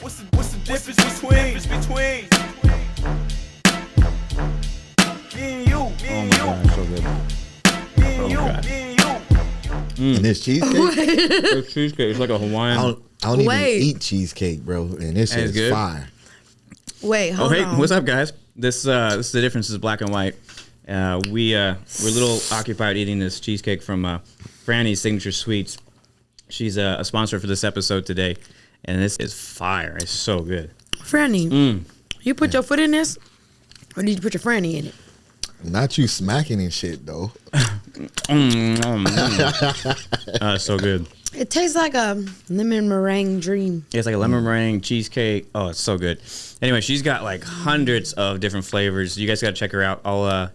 What's the difference between me and you? And this cheesecake? It's cheesecake. It's like a Hawaiian. I don't even eat cheesecake, bro. And this shit is fire. Wait, hold on. What's up, guys? This is the difference is black and white. We're a little occupied eating this cheesecake from Frannys Signature Sweets. She's a sponsor for this episode today, and this is fire. It's so good. Franny, you put your foot in this, or did you put your Franny in it? Not you smacking and shit, though. So good. It tastes like a lemon meringue dream. Yeah, it's like a lemon meringue cheesecake. Oh, it's so good. Anyway, she's got like hundreds of different flavors. You guys got to check her out.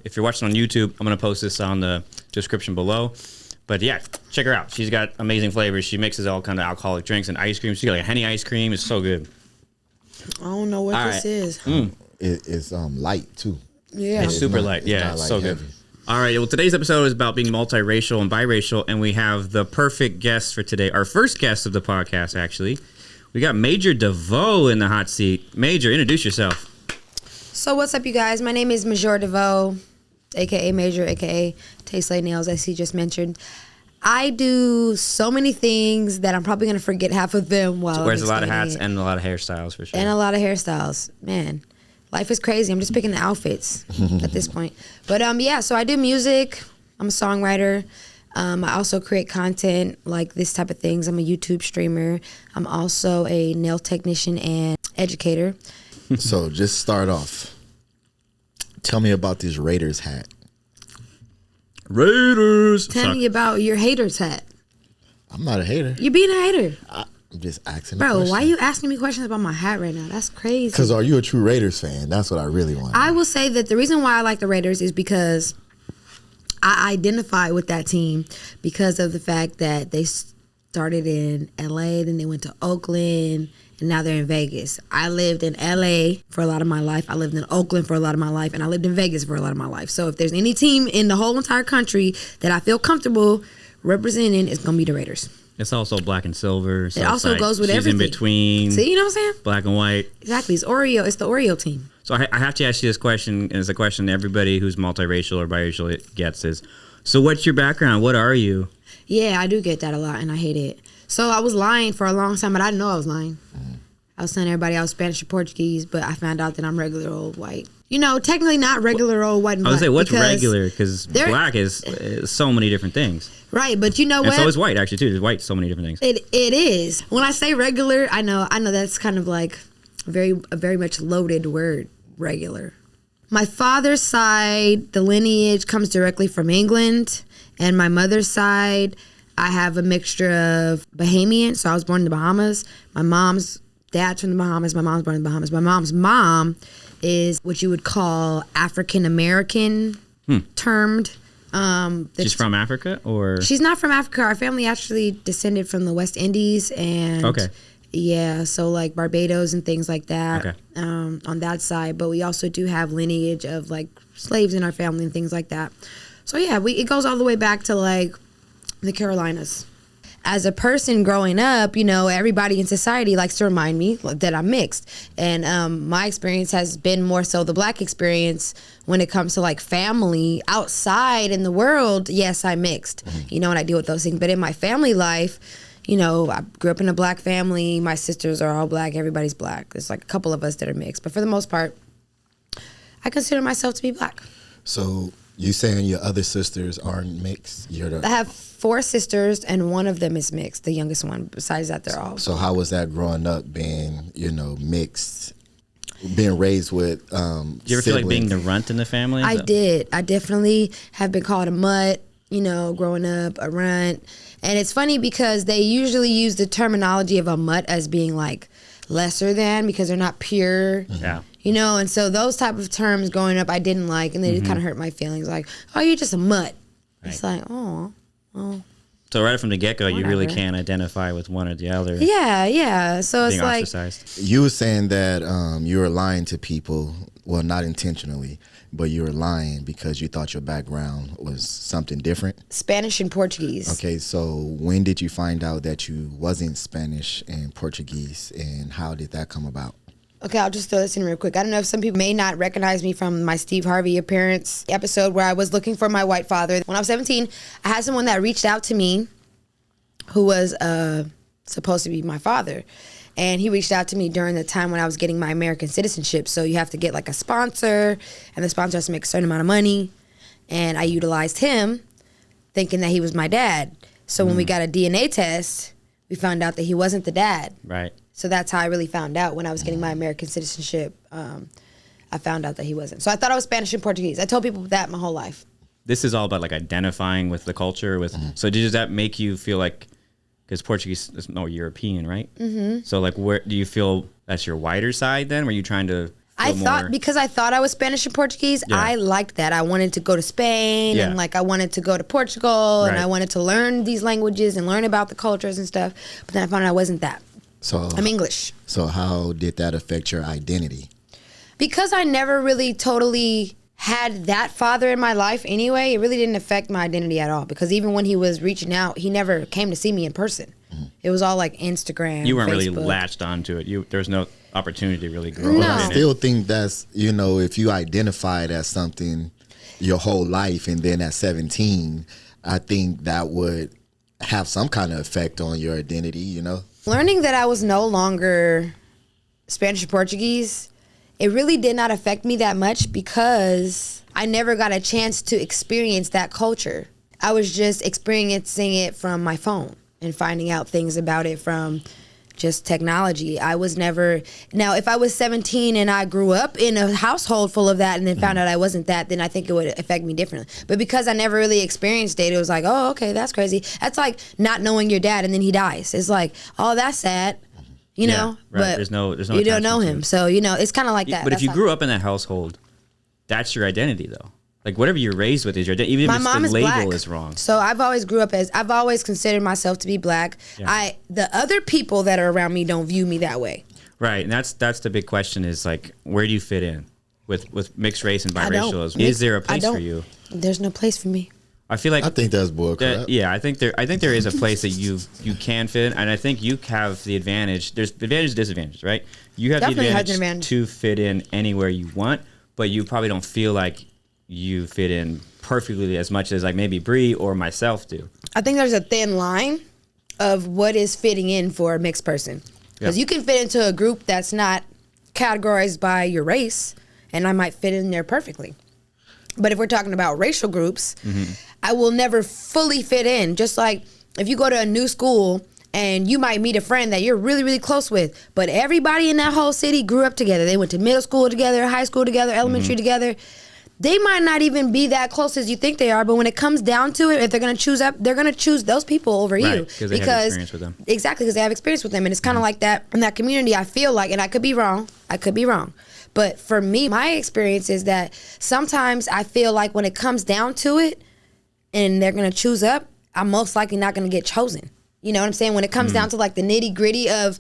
If you're watching on YouTube, I'm going to post this on the description below. But yeah, check her out. She's got amazing flavors. She mixes all kind of alcoholic drinks and ice cream. She got like a Henny ice cream. It's so good. I don't know what this is. It's light, too. Yeah. It's super light. Yeah, it's so good. All right, well, today's episode is about being multiracial and biracial, and we have the perfect guest for today. Our first guest of the podcast, actually. We got Majur Deveaux in the hot seat. Majur, introduce yourself. So what's up, you guys? My name is Majur Deveaux, a.k.a. Majur, a.k.a. Taste Like Nails, as he just mentioned. I do so many things that I'm probably going to forget half of them while wears a lot of hats and a lot of hairstyles, for sure. And a lot of hairstyles. Man. Life is crazy. I'm just picking the outfits at this point. But yeah, so I do music. I'm a songwriter. I also create content like this type of things. I'm a YouTube streamer. I'm also a nail technician and educator. So just start off. Tell me about this Raiders hat. Raiders. Tell me about your haters hat. I'm not a hater. You being a hater. I'm just asking. Bro, why are you asking me questions about my hat right now? That's crazy. Because are you a true Raiders fan? That's what I really want. I will say that the reason why I like the Raiders is because I identify with that team because of the fact that they started in LA, then they went to Oakland, and now they're in Vegas. I lived in LA for a lot of my life. I lived in Oakland for a lot of my life, and I lived in Vegas for a lot of my life. So if there's any team in the whole entire country that I feel comfortable representing, it's going to be the Raiders. It's also black and silver. So it also goes with everything. She's in between. See, you know what I'm saying? Black and white. Exactly. It's Oreo. It's the Oreo team. So I have to ask you this question, and it's a question everybody who's multiracial or biracial gets is, so what's your background? What are you? Yeah, I do get that a lot, and I hate it. So I was lying for a long time, but I didn't know I was lying. I was telling everybody I was Spanish or Portuguese, but I found out that I'm regular old white. You know, technically not regular old white and black. I would say, what's regular? Because black is so many different things. Right, but you know what? And so is white, actually, too. There's white, so many different things. It is. When I say regular, I know that's kind of like a very much loaded word, regular. My father's side, the lineage comes directly from England, and my mother's side, I have a mixture of Bahamian, so I was born in the Bahamas. My mom's dad's from the Bahamas. My mom's born in the Bahamas. My mom's mom is what you would call African American termed. She's from Africa, or she's not from Africa. Our family actually descended from the West Indies, and yeah, so like Barbados and things like that. On that side, but we also do have lineage of like slaves in our family and things like that. So yeah, it goes all the way back to like the Carolinas. As a person growing up, you know, everybody in society likes to remind me that I'm mixed. And my experience has been more so the black experience when it comes to like family outside in the world. Yes, I'm mixed, you know, and I deal with those things. But in my family life, you know, I grew up in a black family. My sisters are all black. Everybody's black. There's like a couple of us that are mixed. But for the most part, I consider myself to be black. So you saying your other sisters aren't mixed? I have 4 sisters, and one of them is mixed, the youngest one. Besides that, they're all. So how was that growing up being, you know, mixed, being raised with Do you ever feel like being the runt in the family? I did. I definitely have been called a mutt, you know, growing up, a runt. And it's funny because they usually use the terminology of a mutt as being like lesser than because they're not pure. Yeah. You know, and so those type of terms growing up I didn't like, and they just kind of hurt my feelings. Like, oh, you're just a mutt. Right. It's like, oh, well. So right from the get-go, you really can't identify with one or the other. Yeah. So it's being like ostracized. You were saying that you were lying to people well, not intentionally, but you were lying because you thought your background was something different? Spanish and Portuguese. Okay, so when did you find out that you wasn't Spanish and Portuguese, and how did that come about? Okay, I'll just throw this in real quick. I don't know if some people may not recognize me from my Steve Harvey appearance episode where I was looking for my white father. When I was 17, I had someone that reached out to me who was supposed to be my father. And he reached out to me during the time when I was getting my American citizenship. So you have to get like a sponsor, and the sponsor has to make a certain amount of money. And I utilized him thinking that he was my dad. So when we got a DNA test, we found out that he wasn't the dad. Right. So that's how I really found out when I was getting my American citizenship. I found out that he wasn't. So I thought I was Spanish and Portuguese. I told people that my whole life. This is all about like identifying with the culture. So does that make you feel like, because Portuguese is more European, right? Mm-hmm. So like, where do you feel that's your whiter side then? Were you trying to because I thought I was Spanish and Portuguese, I liked that. I wanted to go to Spain and like I wanted to go to Portugal and I wanted to learn these languages and learn about the cultures and stuff. But then I found out I wasn't that. So I'm English. So how did that affect your identity? Because I never really totally had that father in my life anyway, it really didn't affect my identity at all. Because even when he was reaching out, he never came to see me in person. Mm-hmm. It was all like Instagram, You weren't Facebook. really latched onto it. There was no opportunity to really grow Well, up I in still think that's, if you identified as something your whole life and then at 17, I think that would have some kind of effect on your identity, Learning that I was no longer Spanish or Portuguese, it really did not affect me that much because I never got a chance to experience that culture. I was just experiencing it from my phone and finding out things about it from just technology. I was never, now if I was 17 and I grew up in a household full of that and then found out I wasn't that, then I think it would affect me differently. But because I never really experienced it, it was like, oh, okay, that's crazy. That's like not knowing your dad and then he dies. It's like, oh, that's sad. You know, right. But there's no you don't know him. So, it's kind of like that. But if you grew up in that household, that's your identity though. Like whatever you're raised with is your identity. Even if the label is wrong. So I've always considered myself to be black. Yeah. The other people that are around me don't view me that way. Right. And that's the big question is like, where do you fit in with mixed race and biracial? Is there a place for you? There's no place for me. I think that's bullcrap. I think there is a place that you can fit in, and I think you have the advantage. There's advantages, disadvantages, right? You have Definitely the advantage to fit in anywhere you want, but you probably don't feel like you fit in perfectly as much as like maybe Bre or myself do. I think there's a thin line of what is fitting in for a mixed person, because you can fit into a group that's not categorized by your race, and I might fit in there perfectly. But if we're talking about racial groups, I will never fully fit in. Just like if you go to a new school and you might meet a friend that you're really, really close with, but everybody in that whole city grew up together. They went to middle school together, high school together, elementary together. They might not even be that close as you think they are, but when it comes down to it, if they're going to choose up, they're going to choose those people over you. Because they have experience with them. Exactly, because they have experience with them. And it's kind of like that in that community, I feel like, and I could be wrong. But for me, my experience is that sometimes I feel like when it comes down to it and they're going to choose up, I'm most likely not going to get chosen. You know what I'm saying? When it comes down to like the nitty gritty of,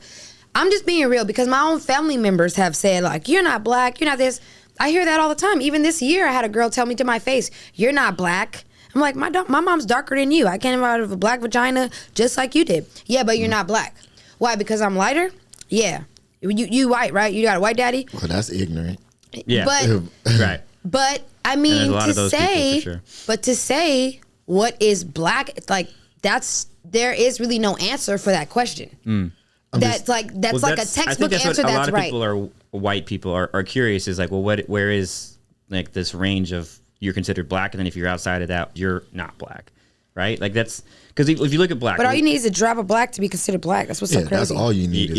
I'm just being real because my own family members have said like, you're not black, you're not this. I hear that all the time. Even this year, I had a girl tell me to my face, you're not black. I'm like, my mom's darker than you. I came out of a black vagina just like you did. Yeah, but you're not black. Why? Because I'm lighter? Yeah. You white, right? You got a white daddy? Well, that's ignorant. Yeah. But, right. But I mean, to say what is black, like there is really no answer for that question. That's like a textbook answer. A lot of people are white people are curious. Is like, well, where is like this range of you're considered black, and then if you're outside of that, you're not black, right? Like that's because if you look at black, but all you need is a drop of black to be considered black. That's what's so crazy. That's all you need.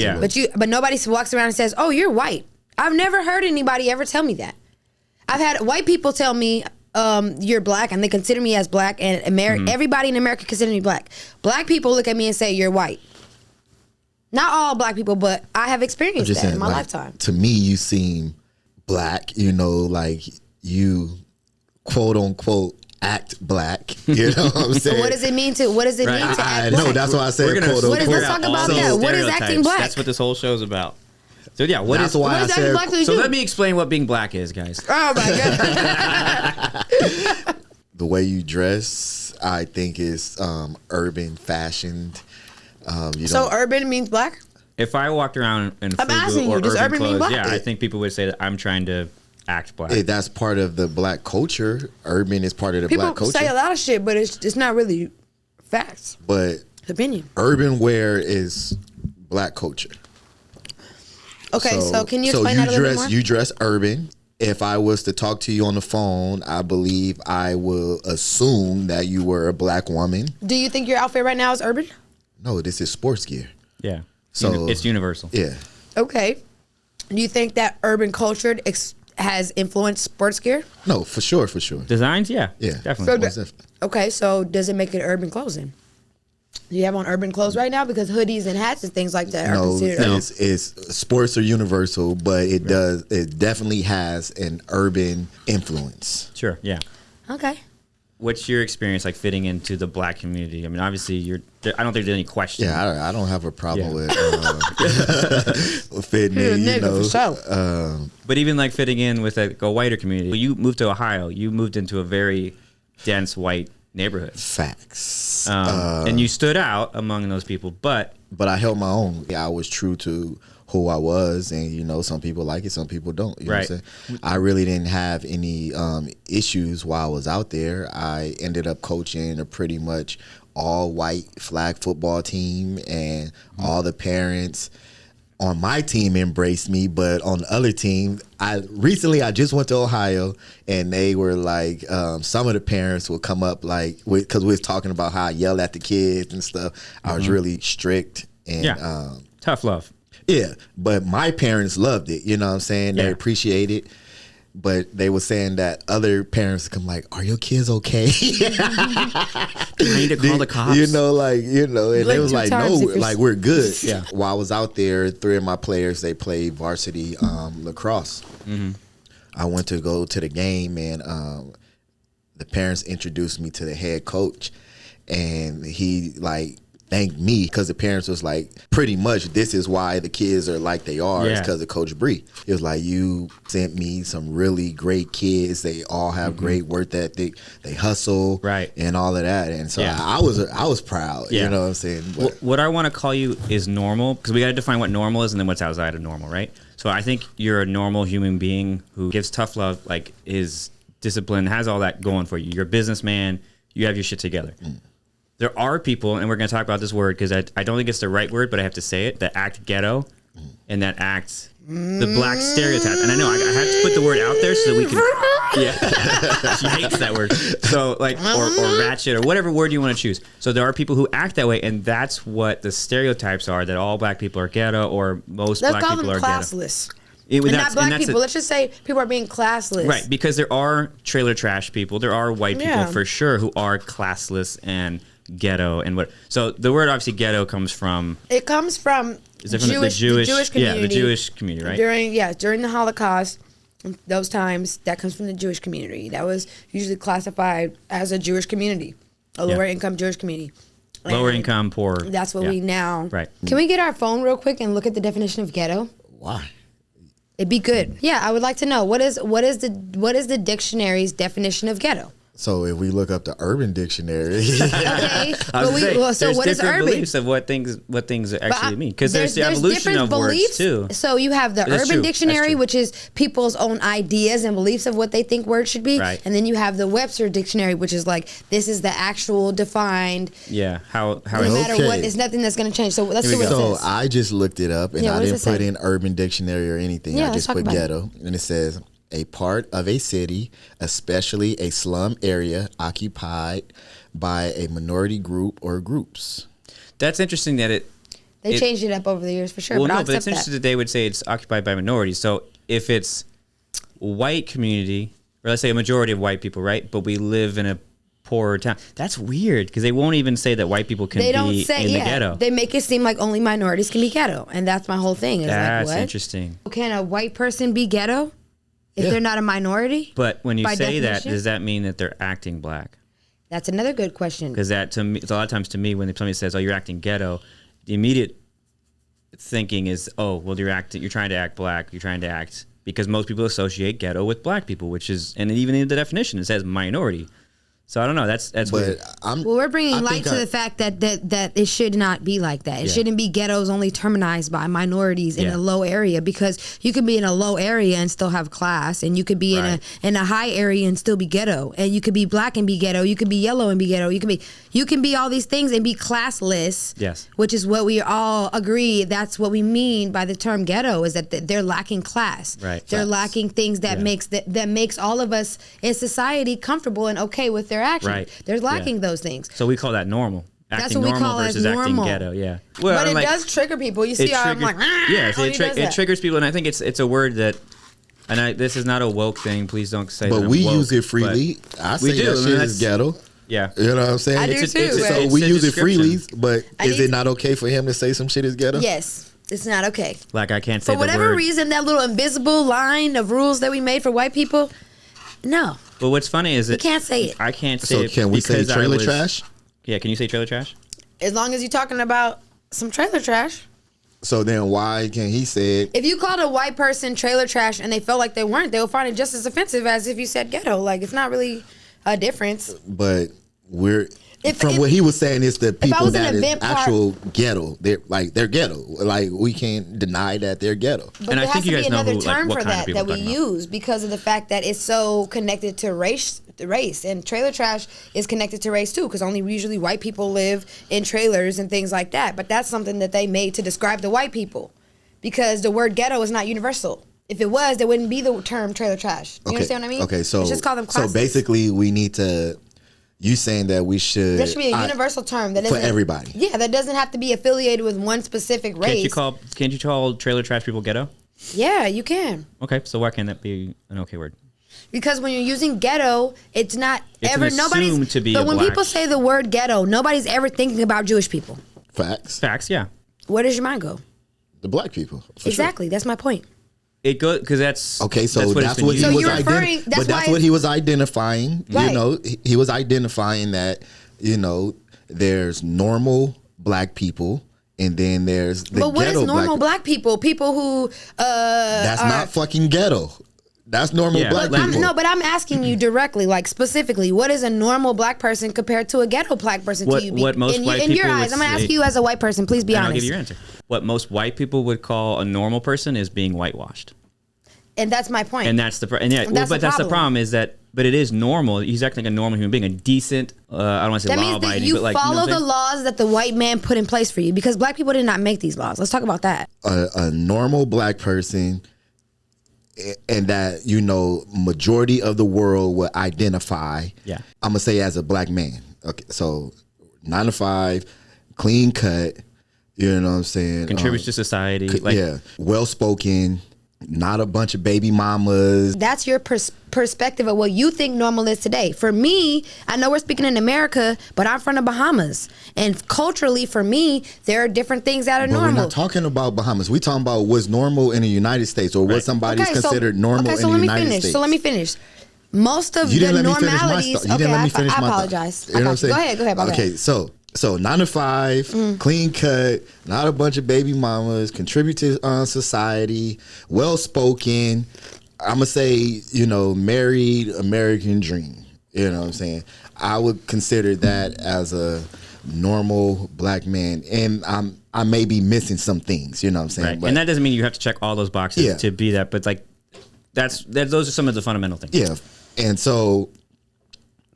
But nobody walks around and says, "Oh, you're white." I've never heard anybody ever tell me that. I've had white people tell me, "You're black," and they consider me as black, and everybody in America considers me black. Black people look at me and say, "You're white." Not all black people, but I have experienced that in my lifetime. To me, you seem black, like you quote unquote act black. You know what I'm saying? So what does it mean to act black? No, that's why I said quote unquote. Let's talk about that. What is acting black? That's what this whole show's about. So yeah, That's why I said. So let me explain what being black is, guys. Oh my god. The way you dress, I think, is urban, fashioned. So urban means black? If I walked around in asking FUBU you, or does urban urban mean clothes, black? yeah, I think people would say that I'm trying to act black. That's part of the black culture. Urban is part of the People black culture. say a lot of shit, but it's not really facts. But It's opinion. urban wear is black culture. Okay, so can you explain that a little bit more? You dress urban. If I was to talk to you on the phone, I believe I will assume that you were a black woman. Do you think your outfit right now is urban? No, this is sports gear. Yeah. So it's universal. Yeah. Okay. Do you think that urban culture has influenced sports gear? No, for sure. Designs, yeah. Yeah. Definitely. So okay, so does it make it urban clothing? Do you have on urban clothes right now? Because hoodies and hats and things like that are considered urban. It's sports are universal, but it definitely has an urban influence. Sure, yeah. Okay. What's your experience like fitting into the black community? I mean, obviously, I don't think there's any question. Yeah, I don't have a problem with fitting You're a in, nigga for sure. But even like fitting in with a whiter community. When you moved to Ohio, you moved into a very dense white neighborhood. Facts. And you stood out among those people, but I held my own. I was true to who I was, and some people like it, some people don't. You know what I'm saying? I really didn't have any issues while I was out there. I ended up coaching a pretty much all white flag football team, and all the parents on my team embraced me, but on the other team, I just went to Ohio, and they were like, some of the parents would come up like, because we was talking about how I yell at the kids and stuff. I was really strict and tough love. Yeah, but my parents loved it. You know what I'm saying? They appreciate it. But they were saying that other parents come like, "Are your kids okay?" I need to call the cops. And they was like, "No, like we're good." Yeah. While I was out there, 3 of my players, they played varsity lacrosse. Mm-hmm. I went to go to the game, and the parents introduced me to the head coach, and he thanked me because the parents was like, pretty much this is why the kids are like they are. It's because of Coach Bre. It was like, you sent me some really great kids. They all have great work ethic. They hustle, right, and all of that. And so I was proud. You know what I'm saying? But what I want to call you is normal, because we got to define what normal is and then what's outside of normal, right? So I think you're a normal human being who gives tough love, like is disciplined, has all that going for you. You're a businessman. You have your shit together. There are people, and we're going to talk about this word because I don't think it's the right word, but I have to say it, that act ghetto and that act the black stereotype. And I know I have to put the word out there so that we can. Yeah. She hates that word. So, or ratchet or whatever word you want to choose. So there are people who act that way, and that's what the stereotypes are, that all black people are ghetto or most black people are classless. Ghetto. And not black people. Let's just say people are being classless. Right, because there are trailer trash people. There are white people for sure who are classless and ghetto and what. So the word obviously ghetto comes from. It comes from the Jewish community. Yeah, the Jewish community, right? During the Holocaust, those times, that comes from the Jewish community. That was usually classified as a Jewish community, a lower income Jewish community. Lower income, poor. That's what we now. Right. Can we get our phone real quick and look at the definition of ghetto? Why? It'd be good. Yeah, I would like to know what is the dictionary's definition of ghetto? So if we look up the Urban Dictionary, okay, so what is urban? Beliefs of what things actually mean, because there's the evolution of words too. So you have the Urban Dictionary, which is people's own ideas and beliefs of what they think words should be, right. And then you have the Webster Dictionary, which is like this is the actual defined. Yeah, how no matter what, it's nothing that's going to change. So let's see what it says. So I just looked it up, and I didn't put in Urban Dictionary or anything. I just put ghetto, and it says, a part of a city, especially a slum area occupied by a minority group or groups. That's interesting that they changed it up over the years for sure. Well, but it's interesting that they would say it's occupied by minorities. So if it's white community, or let's say a majority of white people, right? But we live in a poorer town. That's weird because they won't even say that white people can be in the ghetto. They make it seem like only minorities can be ghetto, and that's my whole thing. That's interesting. Can a white person be ghetto? If they're not a minority? But when you say that, does that mean that they're acting black? That's another good question. Because that, to me, a lot of times to me, when somebody says, "Oh, you're acting ghetto," the immediate thinking is, oh, well, you're trying to act black, because most people associate ghetto with black people, which is, and even in the definition, it says minority. So I don't know. That's weird. We're bringing light to the fact that it should not be like that. It shouldn't be ghettos only terminized by minorities in a low area, because you can be in a low area and still have class, and you could be in a high area and still be ghetto, and you could be black and be ghetto, you could be yellow and be ghetto, you can be all these things and be classless. Yes, which is what we all agree. That's what we mean by the term ghetto, is that they're lacking class. Right, they're lacking things that makes all of us in society comfortable and okay with their action. Right. They're lacking those things. So we call that normal. That's what we call versus as normal. acting ghetto. Yeah. Well, but it does trigger people. You see how I'm like, it triggers people, and I think it's a word that, and this is not a woke thing. Please don't say. But that we woke, use it freely. I say that shit is ghetto. Yeah. You know what I'm saying? I do too. So we use it freely, but is it not okay for him to say some shit is ghetto? Yes. It's not okay. Like I can't say for whatever reason, that little invisible line of rules that we made for white people. No. But what's funny is you can't say it. I can't say it. So can we say trailer trash? Yeah, can you say trailer trash? As long as you're talking about some trailer trash. So then why can't he say it? If you called a white person trailer trash and they felt like they weren't, they'll find it just as offensive as if you said ghetto. Like, it's not really a difference. But what he was saying is the people that is actual ghetto. They're ghetto. Like, we can't deny that they're ghetto. But and there has to be another term for that we use because of the fact that it's so connected to race. And trailer trash is connected to race too, because only usually white people live in trailers and things like that. But that's something that they made to describe the white people, because the word ghetto is not universal. If it was, there wouldn't be the term trailer trash. You understand what I mean? Okay, so let's just call them classes. So basically, we need to. You saying that we should? There should be a universal term that for everybody. Yeah, that doesn't have to be affiliated with one specific race. Can't you call trailer trash people ghetto? Yeah, you can. Okay, so why can't that be an okay word? Because when you're using ghetto, it's not ever nobody's. To be but when people say the word ghetto, nobody's ever thinking about Jewish people. Facts, yeah. Where does your mind go? The black people. Exactly, sure. That's my point. It goes because that's okay. So that's what he was identifying. But that's what he was identifying. Right. You know, he was identifying that there's normal black people. And then there's the ghetto. But what is normal black people? People who that's not fucking ghetto. That's normal black people. No, but I'm asking you directly, like specifically, what is a normal black person compared to a ghetto black person to you? What most white people in your eyes, I'm gonna ask you as a white person. Please be honest. I'll give you your answer. What most white people would call a normal person is being whitewashed. And that's my point. And that's the that's the problem is that. But it is normal. He's acting like a normal human being, a decent. I don't want to say law-abiding, but like you follow the laws that the white man put in place for you, because black people did not make these laws. Let's talk about that. A normal black person, and that majority of the world will identify. Yeah, I'm gonna say as a black man. Okay, so 9 to 5, clean cut. You know what I'm saying? Contributes to society. Well spoken. Not a bunch of baby mamas. That's your perspective of what you think normal is today. For me, I know we're speaking in America, but I'm from the Bahamas. And culturally, for me, there are different things that are normal. We're not talking about Bahamas. We're talking about what's normal in the United States, or what somebody's considered normal in the United States. So let me finish. Most of the normalities... You didn't let me finish my thought. I apologize. You know what I'm saying? Go ahead. Okay, so 9 to 5, clean cut, not a bunch of baby mamas, contribute to society, well spoken. I'm gonna say, married American dream. You know what I'm saying? I would consider that as a normal black man, and I may be missing some things. You know what I'm saying? Right. And that doesn't mean you have to check all those boxes to be that, but like those are some of the fundamental things. Yeah, and so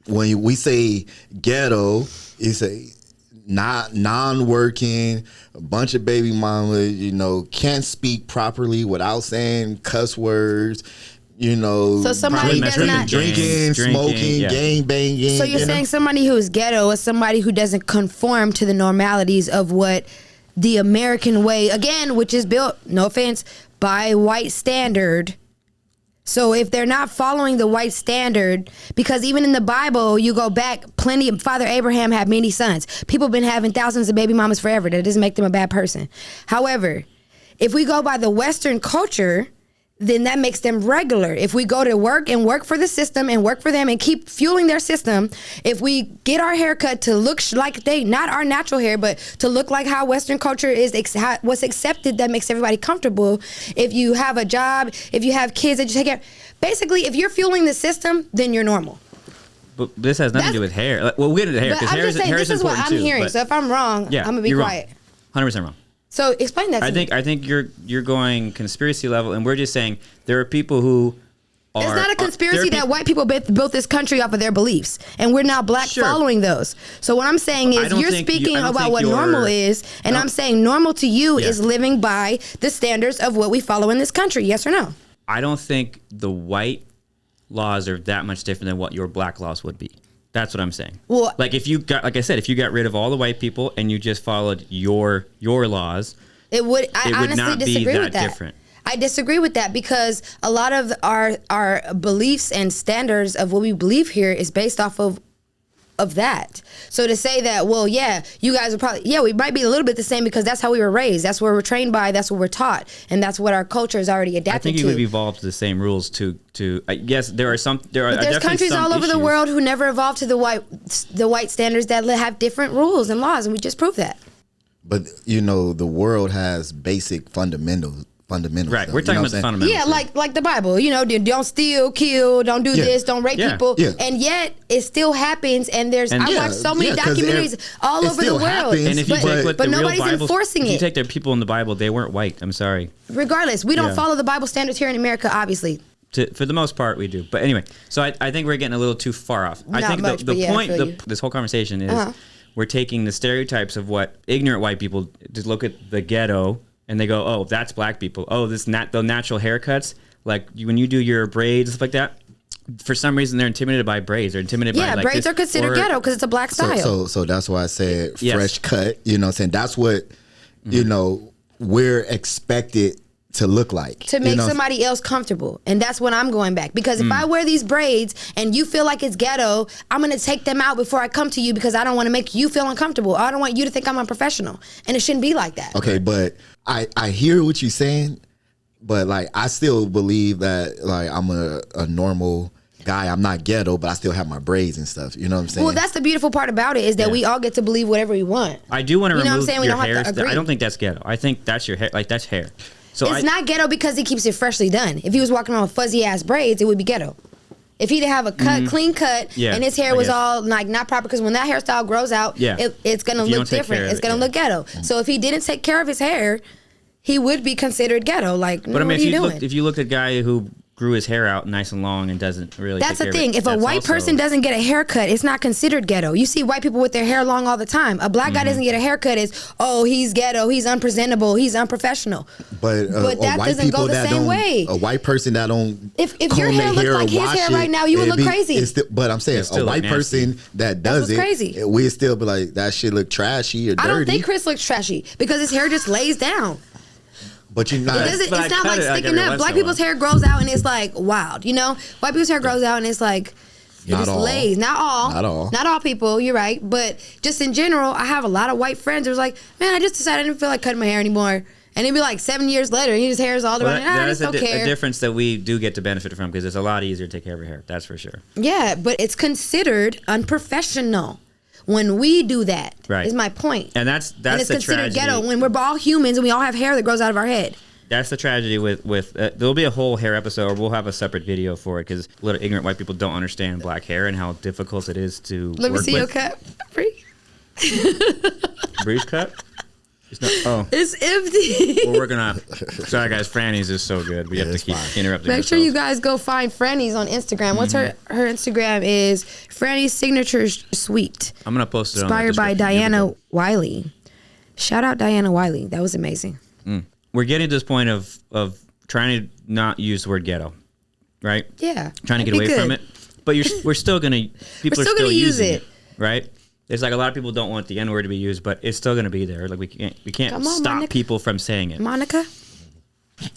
when we say ghetto, it's a non-working, a bunch of baby mamas, can't speak properly without saying cuss words, so somebody does not drinking, smoking, gang banging. So you're saying somebody who is ghetto is somebody who doesn't conform to the normalities of what the American way, again, which is built, no offense, by white standard. So if they're not following the white standard, because even in the Bible, you go back, plenty of Father Abraham had many sons. People have been having thousands of baby mamas forever. That doesn't make them a bad person. However, if we go by the Western culture, then that makes them regular. If we go to work and work for the system and work for them and keep fueling their system, if we get our hair cut to look like not our natural hair, but to look like how Western culture is, what's accepted that makes everybody comfortable. If you have a job, if you have kids that you take care, basically, if you're fueling the system, then you're normal. But this has nothing to do with hair. Well, we'll get into hair because hair is important too. This is what I'm hearing. So if I'm wrong, I'm gonna be quiet. 100% wrong. So explain that to me. I think you're going conspiracy level, and we're just saying there are people who are. It's not a conspiracy that white people built this country off of their beliefs, and we're now black following those. So what I'm saying is you're speaking about what normal is, and I'm saying normal to you is living by the standards of what we follow in this country. Yes or no? I don't think the white laws are that much different than what your black laws would be. That's what I'm saying. Well, like if you got rid of all the white people and you just followed your laws, it would honestly not be that different. I disagree with that because a lot of our beliefs and standards of what we believe here is based off of that. So to say that, well, yeah, you guys are probably, we might be a little bit the same because that's how we were raised. That's where we're trained by. That's what we're taught. And that's what our culture is already adapted to. I think you would evolve to the same rules yes, there's countries all over the world who never evolved to the white standards that have different rules and laws. And we just proved that. But, the world has basic fundamentals. Right, we're talking about the fundamentals. Yeah, like the Bible. Don't steal, kill, don't do this, don't rape people. Yeah. And yet it still happens. And I watch so many documentaries all over the world. And if you take but nobody's enforcing it. If you take the people in the Bible, they weren't white. I'm sorry. Regardless, we don't follow the Bible standards here in America, obviously. For the most part, we do. But anyway, so I think we're getting a little too far off. I think the point, this whole conversation is we're taking the stereotypes of what ignorant white people just look at the ghetto. And they go, oh, that's black people. Oh, the natural haircuts, like when you do your braids and stuff like that. For some reason, they're intimidated by braids. They're intimidated by like braids are considered ghetto because it's a black style. So that's why I said fresh cut. You know what I'm saying? That's what we're expected to look like. To make somebody else comfortable. And that's when I'm going back. Because if I wear these braids and you feel like it's ghetto, I'm going to take them out before I come to you because I don't want to make you feel uncomfortable. I don't want you to think I'm unprofessional. And it shouldn't be like that. Okay, but I hear what you're saying, but like I still believe that like I'm a normal guy. I'm not ghetto, but I still have my braids and stuff. You know what I'm saying? Well, that's the beautiful part about it is that we all get to believe whatever we want. I do want to remove your hair. I don't think that's ghetto. I think that's your hair. Like that's hair. So it's not ghetto because he keeps it freshly done. If he was walking around with fuzzy ass braids, it would be ghetto. If he didn't have a clean cut, and his hair was all like not proper, because when that hairstyle grows out, it's gonna look different. It's gonna look ghetto. So if he didn't take care of his hair, he would be considered ghetto. Like, but I mean, if you looked at a guy who grew his hair out nice and long and doesn't really that's the thing. If a white person doesn't get a haircut, it's not considered ghetto. You see white people with their hair long all the time. A black guy doesn't get a haircut, it's he's ghetto, he's unpresentable, he's unprofessional. But that doesn't go the same way. A white person that don't if your hair looked like his hair right now, you would look crazy. But I'm saying a white person that does it, we still be like, that shit look trashy or dirty. I don't think Chris looks trashy because his hair just lays down. But you're not. It's not like sticking up. Black people's hair grows out and it's like wild. White people's hair grows out and it's like it just lays. Not all people. You're right. But just in general, I have a lot of white friends who's like, man, I just decided I didn't feel like cutting my hair anymore. And it'd be like 7 years later, his hair's all around. That's a difference that we do get to benefit from because it's a lot easier to take care of your hair. That's for sure. Yeah, but it's considered unprofessional. When we do that, is my point. And that's it's the considered tragedy. Ghetto when we're all humans and we all have hair that grows out of our head. That's the tragedy with there'll be a whole hair episode, or we'll have a separate video for it because a lot of ignorant white people don't understand black hair and how difficult it is to Let me see your cut, Bree. Bree's cut? It's empty. We're working on. Sorry guys, Frannys is so good. We have to keep interrupting. Make sure you guys go find Frannys on Instagram. What's her Instagram is Frannys Signature Sweets. I'm gonna post it. Inspired by Diana Wiley. Shout out Diana Wiley. That was amazing. We're getting to this point of trying to not use the word ghetto, right? Yeah. Trying to get away from it, but we're still gonna. People are still using it, right? It's like a lot of people don't want the N word to be used, but it's still going to be there. Like we can't stop people from saying it. Monica?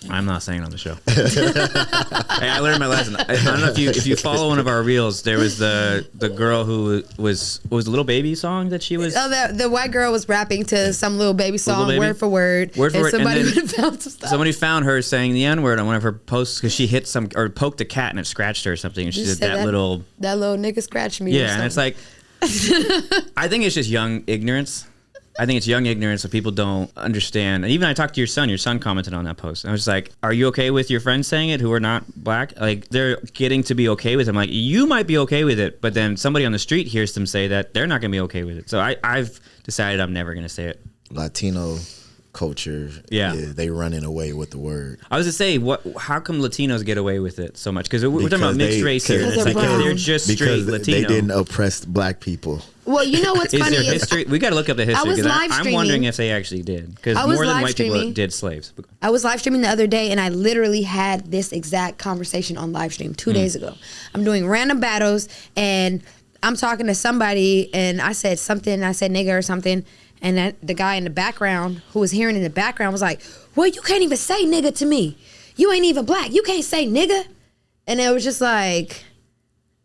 I'm not saying it on the show. Hey, I learned my lesson. I don't know if you follow one of our reels. There was the girl who was the Little Baby song that she was. Oh, the white girl was rapping to some Little Baby song, Little Baby? Word for word. Word for word. Somebody And then found some stuff. somebody found her saying the N-word on one of her posts because she hit or poked a cat and it scratched her or something. And she did that little nigga scratched me. Yeah, and it's like, I think it's just young ignorance. I think it's young ignorance that people don't understand. And even I talked to your son commented on that post. And I was like, are you okay with your friends saying it who are not black? Like, they're getting to be okay with it. I'm like, you might be okay with it, but then somebody on the street hears them say that they're not going to be okay with it. So I've decided I'm never going to say it. Latino culture, they running away with the word. I was to say, how come Latinos get away with it so much? Because we're talking about mixed race here. It's like they're just straight Latino. They didn't oppress black people. Well, you know what's funny is history? We got to look up the history because I'm wondering if they actually did. Because more than white people did slaves. I was live streaming the other day, and I literally had this exact conversation on live stream 2 days ago. I'm doing random battles, and I'm talking to somebody, and I said something. I said nigga or something. And the guy in the background who was hearing in the background was like, well, you can't even say nigga to me. You ain't even black. You can't say nigga. And it was just like,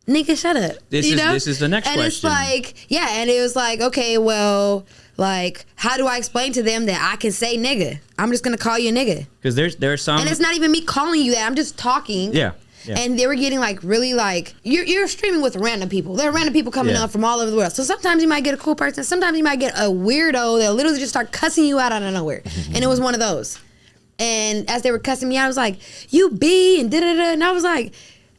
nigga, shut up. This is the next question. And it's like, yeah, and it was like, okay, well, like, how do I explain to them that I can say nigga? I'm just going to call you a nigga. Because there are some... And it's not even me calling you that. I'm just talking. Yeah. And they were getting like really like you're streaming with random people. There are random people coming up from all over the world. So sometimes you might get a cool person. Sometimes you might get a weirdo that literally just start cussing you out of nowhere. And it was one of those. And as they were cussing me out, I was like, "You B and da da da." And I was like,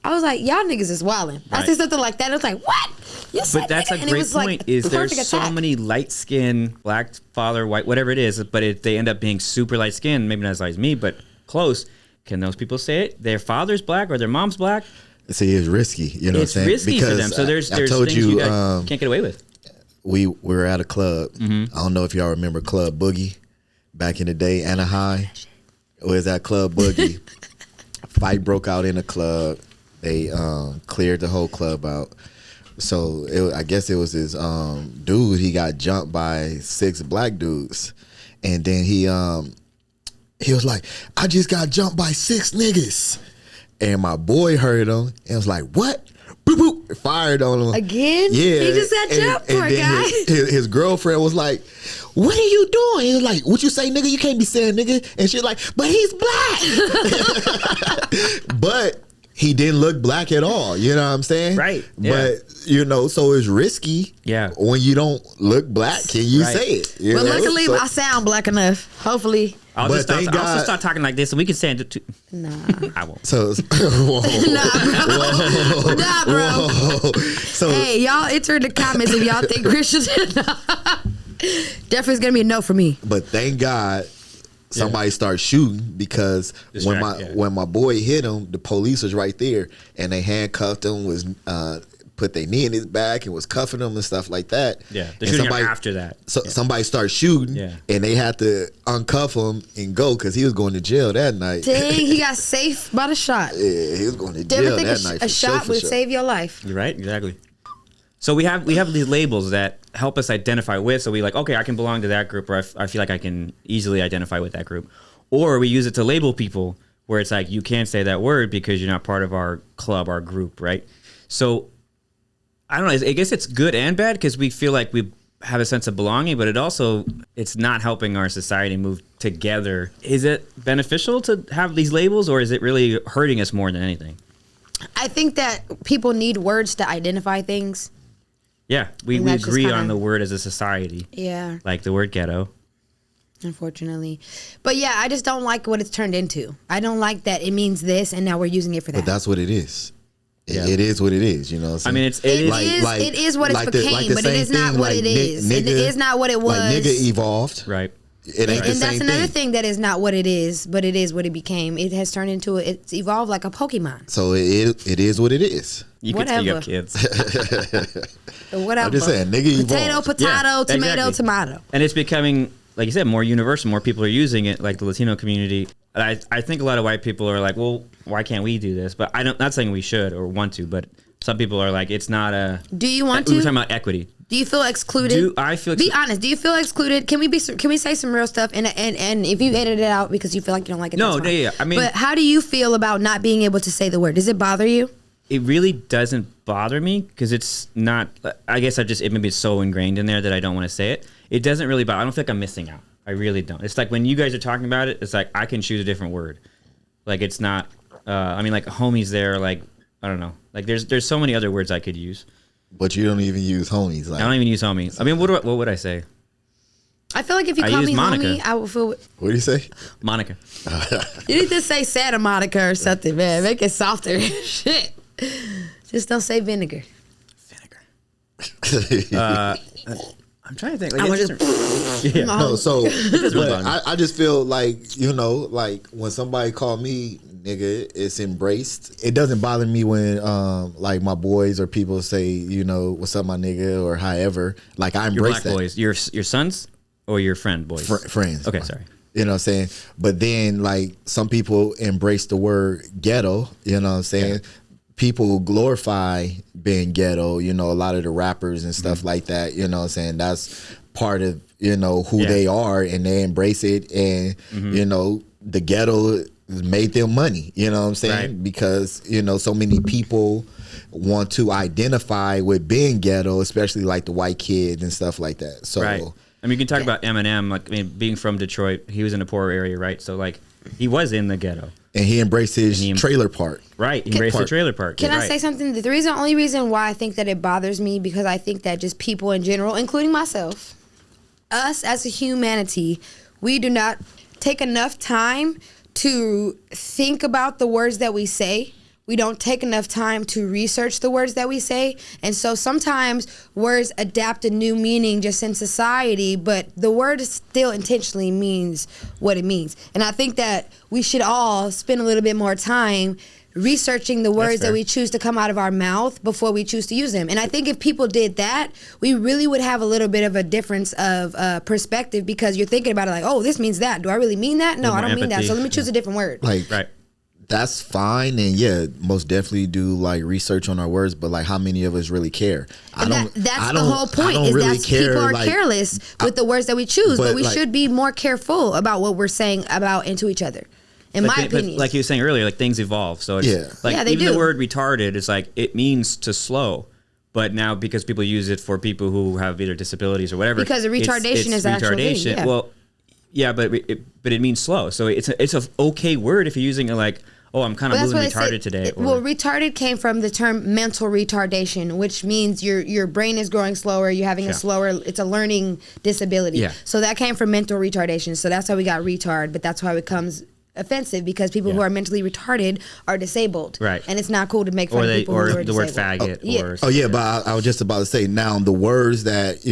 "Y'all niggas is wilding." Right. I said something like that. And I was like, "What?" You said but that's nigga? A great point. Is there's so many light skinned black father white whatever it is, but they end up being super light skinned. Maybe not as light as me, but close. Can those people say it? Their father's black or their mom's black? See, it's risky. You know what I'm saying? It's risky for them. So there's things you can't get away with. We were at a club. I don't know if y'all remember Club Boogie back in the day, Anaheim. It was at Club Boogie. Fight broke out in the club. They cleared the whole club out. So I guess it was this dude. He got jumped by 6 black dudes, and then he was like, I just got jumped by 6 niggas. And my boy heard him and was like, what? Boop, boop. Fired on him. Again? Yeah. He just got jumped, poor guy. His girlfriend was like, what are you doing? He was like, what you say, nigga? You can't be saying nigga. And she's like, but he's black. But he didn't look black at all. You know what I'm saying? Right. But, so it's risky. Yeah. When you don't look black, can you say it? Well, luckily, I sound black enough. Hopefully. I'll just start talking like this, and we can say it. Nah, I won't. So, nah, bro. So, hey, y'all enter in the comments if y'all think Christians. Definitely gonna be a no for me. But thank God somebody started shooting because when my boy hit him, the police was right there and they handcuffed him. Was put their knee in his back and was cuffing him and stuff like that. Yeah, they're shooting him after that. So somebody started shooting, and they had to uncuff him and go because he was going to jail that night. Dang, he got saved by the shot. Yeah, he was going to jail that night. A shot would save your life. You're right, exactly. So we have these labels that help us identify with. So we like, okay, I can belong to that group, or I feel like I can easily identify with that group. Or we use it to label people where it's like, you can't say that word because you're not part of our club, our group, right? So I don't know. I guess it's good and bad because we feel like we have a sense of belonging, but it's not helping our society move together. Is it beneficial to have these labels, or is it really hurting us more than anything? I think that people need words to identify things. Yeah, we agree on the word as a society. Yeah. Like the word ghetto. Unfortunately. But yeah, I just don't like what it's turned into. I don't like that it means this and now we're using it for that. But that's what it is. It is what it is, you know. I mean, it is what it became, but it is not what it is. It is not what it was. Like nigga evolved, right? It ain't and that's another thing that is not what it is, but it is what it became. It has turned into it's evolved like a Pokemon. So it is what it is. You can speak up, kids. Whatever. I'm just saying, nigga evolved. Potato, tomato. And it's becoming, like you said, more universal. More people are using it, like the Latino community. I think a lot of white people are like, well, why can't we do this? But I'm not saying we should or want to, but Some people are like, it's not a. Do you want We were to? talking about equity. Do you feel excluded? Do I feel? Be honest. Do you feel excluded? Can we say some real stuff? And if you edit it out because you feel like you don't like it, No, that's fine. yeah. I mean, but how do you feel about not being able to say the word? Does it bother you? it really doesn't bother me because it's not. I guess maybe it's so ingrained in there that I don't want to say it. It doesn't really bother. I don't feel like I'm missing out. I really don't. It's like when you guys are talking about it, it's like I can choose a different word. Like it's not. I mean, like homies. There, like I don't know. Like there's so many other words I could use. But you don't even use homies. Like, I don't even use homies. I mean, what would I say? I feel like if you call me Monica. homie, I will feel. What do you say? Monica. You need to say Santa Monica or something, man. Make it softer. Shit. Just don't say vinegar. I'm trying to think. Like, I was yeah. No, so but bother I just feel like, like when somebody call me nigga, it's embraced. It doesn't bother me when like my boys or people say, what's up my nigga or however. Like I Your embrace black that. boys. Your sons or your friend boys? Friends. Okay, sorry. You know what I'm saying? But then like some people embrace the word ghetto, you know what I'm saying? Yeah. People glorify being ghetto, a lot of the rappers and stuff like that, you know what I'm saying? That's part of, who they are and they embrace it and, the ghetto made them money, you know what I'm saying? Right. Because, so many people want to identify with being ghetto, especially like the white kids and stuff like that. So, right. I mean, you can talk about Eminem, like being from Detroit, he was in a poor area, right? So like he was in the ghetto. And he embraced his trailer park. Right, he embraced the trailer park. Can I say something? The only reason why I think that it bothers me, because I think that just people in general, including myself, us as a humanity, we do not take enough time to think about the words that we say. We don't take enough time to research the words that we say. And so sometimes words adapt a new meaning just in society, but the word still intentionally means what it means. And I think that we should all spend a little bit more time researching the words that we choose to come out of our mouth before we choose to use them. And I think if people did that, we really would have a little bit of a difference of perspective, because you're thinking about it like, oh, this means that. Do I really mean that? No, I don't mean that. So let me choose a different word. Like, right. That's fine, and yeah, most definitely do like research on our words. But like, how many of us really care? That's the whole point. Is really that people are careless with the words that we choose, but we should be more careful about what we're saying about into each other. In my opinion, like you were saying earlier, like things evolve. So it's like they even do. The word retarded is like it means to slow. But now because people use it for people who have either disabilities or whatever, because the retardation is actually yeah. Well, yeah, but it means slow. So it's an okay word if you're using it like, oh, I'm kind of moving retarded today. Well, retarded came from the term mental retardation, which means your brain is growing slower. You're having a slower. It's a learning disability. Yeah. So that came from mental retardation. So that's how we got retard. But that's why it becomes offensive, because people who are mentally retarded are disabled. Right. And it's not cool to make fun of people who are disabled. Or the word faggot. But I was just about to say, now the words that,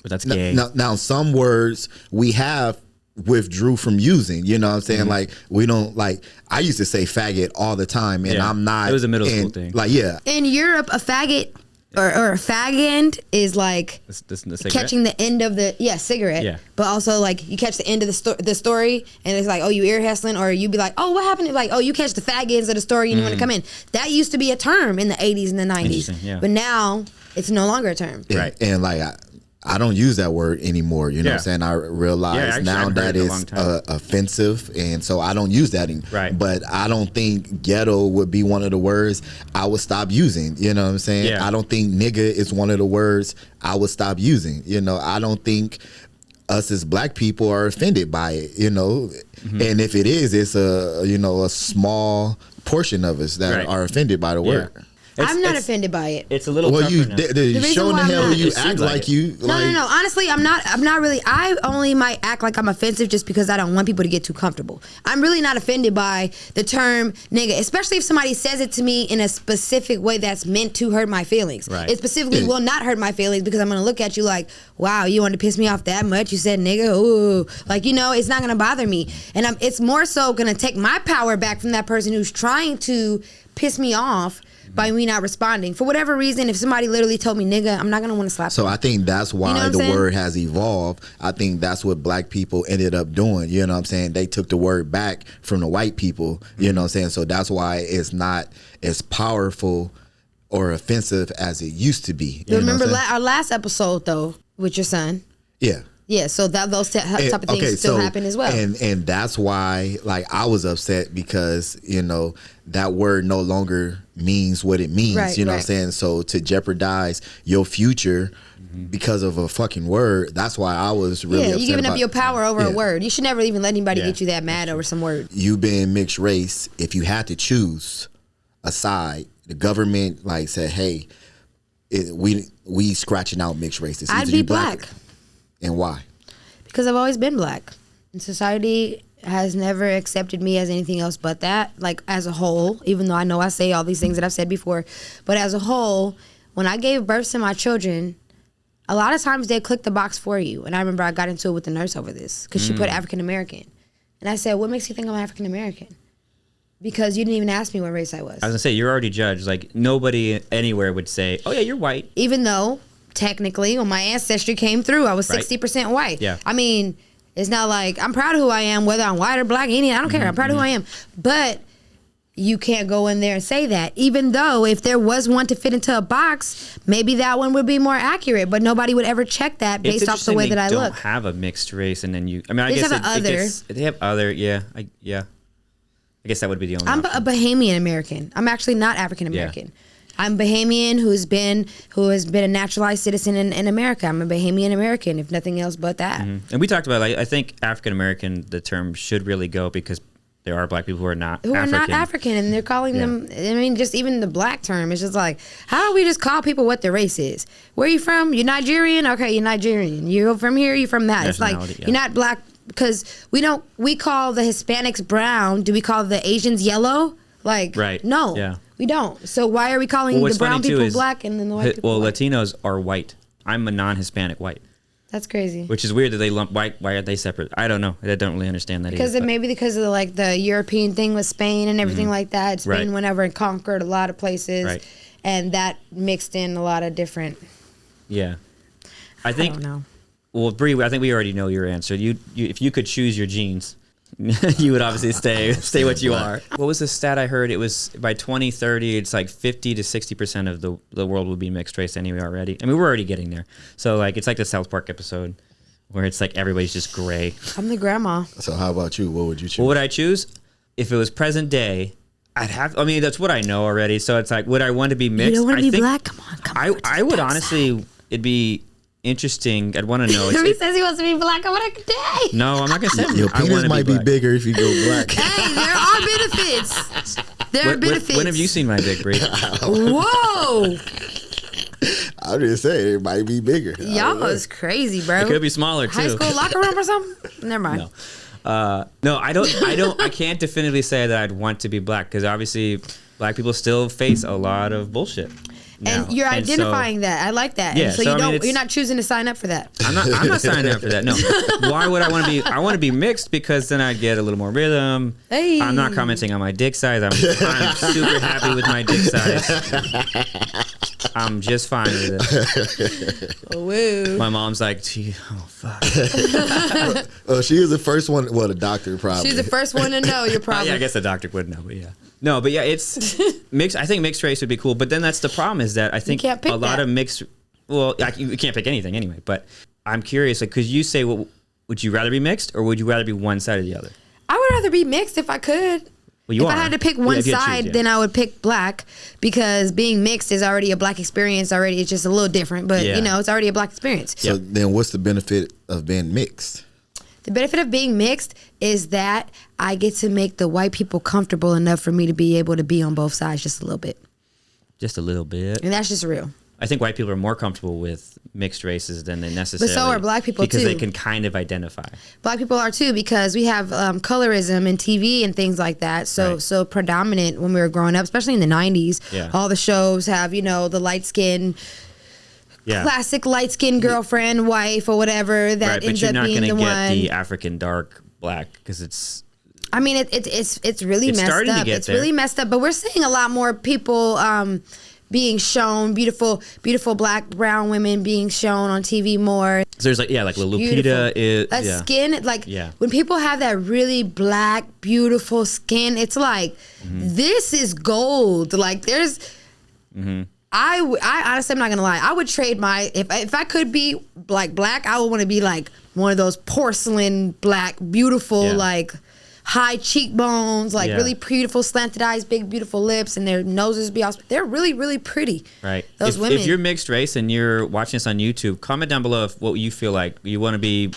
But that's gay. Now some words we have withdrew from using, you know what I'm saying? Mm-hmm. Like, we don't, like, I used to say faggot all the time, and I'm not. It was a middle school thing. Like, yeah. In Europe, a faggot or a fag-end is like catching the end of the cigarette. Yeah. But also like you catch the end of the story, and it's like, oh, you ear hustling, or you be like, oh, what happened? Like, oh, you catch the fag ends of the story and you want to come in. That used to be a term in the 80s and the 90s, but now it's no longer a term. Yeah. Right. And like I don't use that word anymore. You know what I'm saying? I realize now that it's offensive, and so I don't use that anymore. Right. But I don't think ghetto would be one of the words I would stop using. You know what I'm saying? Yeah. I don't think nigga is one of the words I would stop using. I don't think us as black people are offended by it. Mm-hmm. And if it is, it's a small portion of us that are offended by the word. I'm not offended by it. It's a little tougher now. Showing the hell you act like you. No. Honestly, I'm not really. I only might act like I'm offensive just because I don't want people to get too comfortable. I'm really not offended by the term nigga, especially if somebody says it to me in a specific way that's meant to hurt my feelings. Right. It specifically will not hurt my feelings, because I'm going to look at you like, wow, you wanted to piss me off that much? You said nigga? Ooh. Like, it's not going to bother me. And it's more so going to take my power back from that person who's trying to piss me off by me not responding. For whatever reason, if somebody literally told me nigga, I'm not going to want to slap them. So I think that's why the word has evolved. I think that's what black people ended up doing. You know what I'm saying? They took the word back from the white people. You know what I'm saying? So that's why it's not as powerful or offensive as it used to be. Remember our last episode though with your son? Yeah. Yeah, so those type of things still happen as well. And that's why, like, I was upset because, you know, that word no longer means what it means. Right, you know what I'm saying? So to jeopardize your future because of a fucking word, that's why I was really upset. You're giving up your power over a word. You should never even let anybody get you that mad over some word. You being mixed race, if you had to choose a side, the government, like, said, hey, we scratching out mixed race. It's I'd be black. And why? Because I've always been black. And society has never accepted me as anything else but that, like as a whole, even though I know I say all these things that I've said before. But as a whole, when I gave birth to my children, a lot of times they click the box for you. And I remember I got into it with the nurse over this because she put African American. And I said, what makes you think I'm African American? Because you didn't even ask me what race I was. I was going to say, you're already judged. Like, nobody anywhere would say, oh, yeah, you're white. Even though, technically, when my ancestry came through, I was 60% white. Yeah. I mean, it's not like, I'm proud of who I am, whether I'm white or black, Indian, I don't care. I'm proud of who I am. But you can't go in there and say that. Even though if there was one to fit into a box, maybe that one would be more accurate. But nobody would ever check that based off the way that I look. They don't have a mixed race, and then I guess they have other. Yeah. I guess that would be the only I'm option. a Bahamian American. I'm actually not African American. Yeah. I'm Bahamian who has been a naturalized citizen in America. I'm a Bahamian American, if nothing else but that. Mm-hmm. And we talked about, like, I think African American, the term should really go because there are black people who are not African, and they're calling them. I mean, just even the black term. It's just like, how do we just call people what their race is? Where are you from? You're Nigerian. Okay, you're Nigerian. You're from here. You're from that. It's like you're not black. Because we call the Hispanics brown. Do we call the Asians yellow? Like, no, we don't. So why are we calling the brown people black and then the white people white? Latinos are white. I'm a non-Hispanic white. That's crazy. Which is weird that they lump white. Why are they separate? I don't know. I don't really understand that because either. Maybe because of the European thing with Spain and everything like that. Spain went over and conquered a lot of places, and that mixed in a lot of different. Yeah, I don't know. Well, Bre, I think we already know your answer. You if you could choose your genes, you would obviously stay what you are. What was the stat I heard? It was by 2030, it's like 50 to 60% of the world will be mixed race anyway already. I mean, we're already getting there. So like it's like the South Park episode where it's like everybody's just gray. I'm the grandma. So how about you? What would you choose? What would I choose? If it was present day, I mean, that's what I know already. So it's like, would I want to be mixed? You don't want to be black? Come on. I would honestly, it'd be interesting. I'd want to know. He says he wants to be black. I want to day. No, I'm not gonna say your penis might be bigger if you go black. Hey, there are benefits. There are benefits. When have you seen my dick, Bre? Whoa! I'm just saying it might be bigger. Y'all is crazy, bro. It could be smaller too. High school locker room or something? Never mind. No, I don't. I can't definitively say that I'd want to be black because obviously black people still face a lot of bullshit. Now. And you're identifying that. I like that. Yeah, and so you're not choosing to sign up for that. I'm not signing up for that. No. Why would I want to be? I want to be mixed because then I'd get a little more rhythm. Hey. I'm not commenting on my dick size. I'm super happy with my dick size. I'm just fine with it. Woo. My mom's like, oh fuck. She was the first one. Well, the doctor probably. She's the first one to know your problem. Yeah, I guess the doctor would know, but yeah. No, but yeah, it's mixed. I think mixed race would be cool, but then that's the problem is that I think a lot of mixed. Well, you can't pick anything anyway. But I'm curious, like, because you say, well, would you rather be mixed or would you rather be one side or the other? I would rather be mixed if I could. Well, if I had to pick one side, then I would pick black because being mixed is already a black experience. Already, it's just a little different, but it's already a black experience. So then, what's the benefit of being mixed? The benefit of being mixed is that I get to make the white people comfortable enough for me to be able to be on both sides just a little bit. Just a little bit. And that's just real. I think white people are more comfortable with mixed races than they necessarily. But so are black people because too. Because they can kind of identify. Black people are too because we have colorism in TV and things like that. So predominant when we were growing up, especially in the 90s. Yeah. All the shows have, the light skin. Yeah. Classic light skinned girlfriend, wife, or whatever that ends up being the one. But you're not going to get the African dark black because it's. I mean, it's really messed up. It's really messed up. But we're seeing a lot more people being shown, beautiful black, brown women being shown on TV more. So there's like Lupita is. That skin, when people have that really black, beautiful skin, it's like, this is gold. Like there's. Mm-hmm. I honestly, I'm not gonna lie. I would trade my if I could be like black, I would want to be like one of those porcelain black, beautiful, like high cheekbones, like really beautiful slanted eyes, big beautiful lips, and their noses be all. They're really, really pretty. Right. Those women. If you're mixed race and you're watching this on YouTube, comment down below what you feel like. You want to be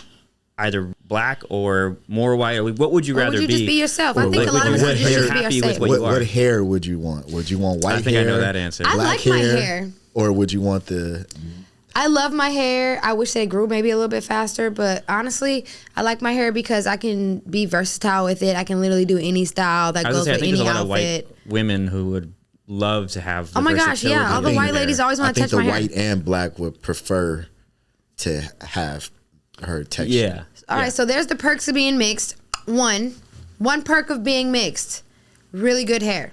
either black or more white, or what would you rather be? Would you just be yourself? I think a lot of us just should be ourselves. What hair would you want? Would you want white hair? I think I know that answer. I like my hair. Or would you want the... I love my hair. I wish they grew maybe a little bit faster, but honestly, I like my hair because I can be versatile with it. I can literally do any style that goes with any outfit. I think there's a lot of white women who would love to have the oh my gosh, yeah. All the white ladies always want to touch my hair. I think the white and black would prefer to have her texture. Yeah. All right, so there's the perks of being mixed. One perk of being mixed, really good hair.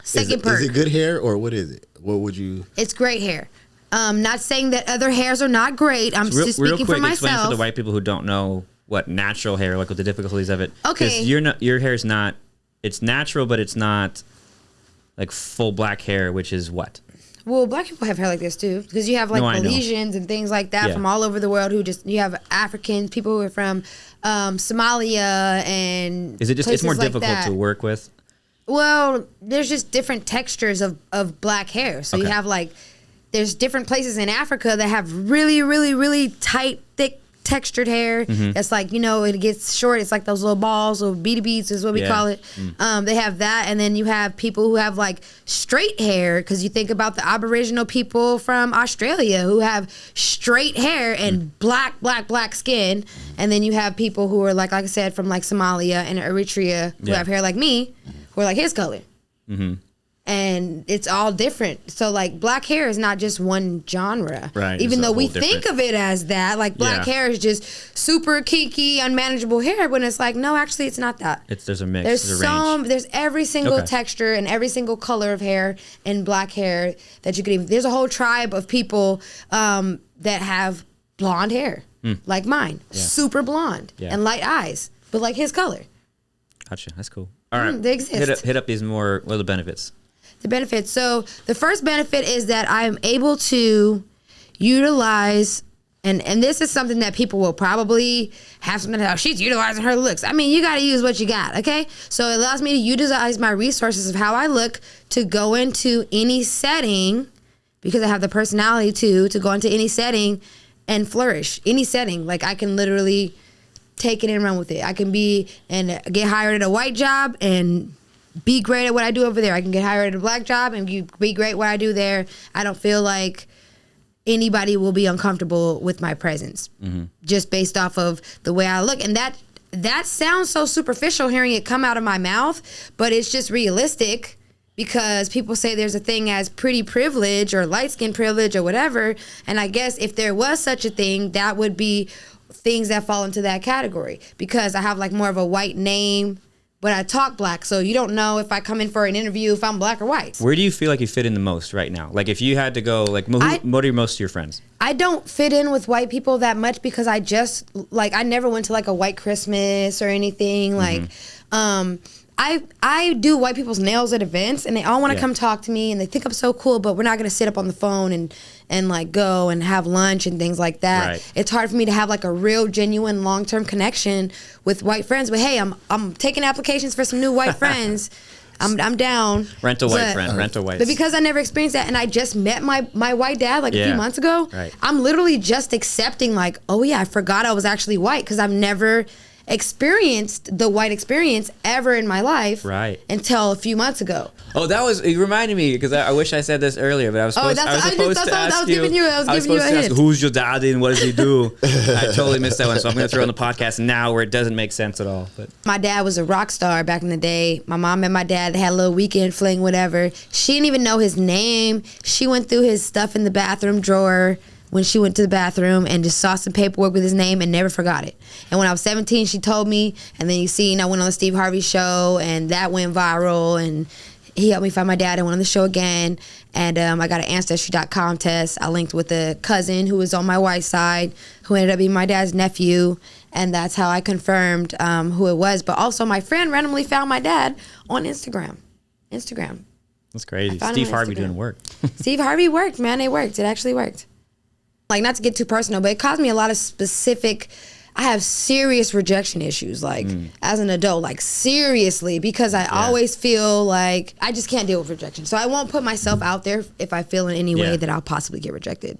Second perk. Is it good hair or what is it? What would you? It's great hair. Not saying that other hairs are not great. I'm just speaking for myself. Explain for the white people who don't know what natural hair, like what the difficulties of it. Okay. Because your hair is not, it's natural, but it's not like full black hair, which is what? Well, black people have hair like this too, because you have like Malaysians and things like that from all over the world you have Africans, people who are from Somalia and is it just it's more difficult to work with? Well, there's just different textures of black hair. So you have like, there's different places in Africa that have really, really, really tight, thick, textured hair. That's like, it gets short. It's like those little balls or beady beads is what we call it. They have that. And then you have people who have like straight hair, because you think about the Aboriginal people from Australia who have straight hair and black skin. And then you have people who are like I said, from like Somalia and Eritrea who have hair like me, who are like his color. And it's all different. So like black hair is not just one genre. Right. Even though we think of it as that, like black hair is just super kinky, unmanageable hair, when it's like, no, actually it's not that. There's a mix. There's every single texture and every single color of hair and black hair that you could even, there's a whole tribe of people that have blonde hair, like mine, super blonde and light eyes, but like his color. Gotcha. That's cool. All right. They exist. Hit up these more, what are the benefits? The benefits. So the first benefit is that I'm able to utilize, and this is something that people will probably have something about, she's utilizing her looks. I mean, you got to use what you got, okay? So it allows me to utilize my resources of how I look to go into any setting, because I have the personality to go into any setting and flourish. Any setting. Like I can literally take it and run with it. I can be and get hired at a white job and be great at what I do over there. I can get hired at a black job and be great at what I do there. I don't feel like anybody will be uncomfortable with my presence just based off of the way I look. And that sounds so superficial hearing it come out of my mouth, but it's just realistic, because people say there's a thing as pretty privilege or light skin privilege or whatever. And I guess if there was such a thing, that would be things that fall into that category, because I have like more of a white name, but I talk black, so you don't know if I come in for an interview if I'm black or white. Where do you feel like you fit in the most right now? Like if you had to go, like what are most of your friends? I don't fit in with white people that much, because I just, like, I never went to like a white Christmas or anything. Like, I do white people's nails at events, and they all want to come talk to me, and they think I'm so cool, but we're not going to sit up on the phone and like go and have lunch and things like that. Right. It's hard for me to have like a real, genuine, long-term connection with white friends. But hey, I'm taking applications for some new white friends. I'm down. Rent a white friend. Rent a white. But because I never experienced that, and I just met my white dad like a few months ago, I'm literally just accepting like, oh yeah, I forgot I was actually white, because I've never experienced the white experience ever in my life until a few months ago. Oh, it reminded me, because I wish I said this earlier, but I was supposed to ask you, who's your daddy and what does he do? I totally missed that one, so I'm going to throw in the podcast now where it doesn't make sense at all. But my dad was a rock star back in the day. My mom and my dad, they had a little weekend fling, whatever. She didn't even know his name. She went through his stuff in the bathroom drawer when she went to the bathroom and just saw some paperwork with his name and never forgot it. And when I was 17, she told me, and then I went on the Steve Harvey show, and that went viral, and he helped me find my dad and went on the show again. And I got an Ancestry.com test. I linked with a cousin who was on my white side, who ended up being my dad's nephew, and that's how I confirmed who it was. But also my friend randomly found my dad on Instagram. That's crazy. Steve Harvey doing work. Steve Harvey worked, man. It worked. It actually worked. Like, not to get too personal, but it caused me a lot of specific. I have serious rejection issues, like as an adult, like seriously, because I always feel like I just can't deal with rejection. So I won't put myself out there if I feel in any way that I'll possibly get rejected.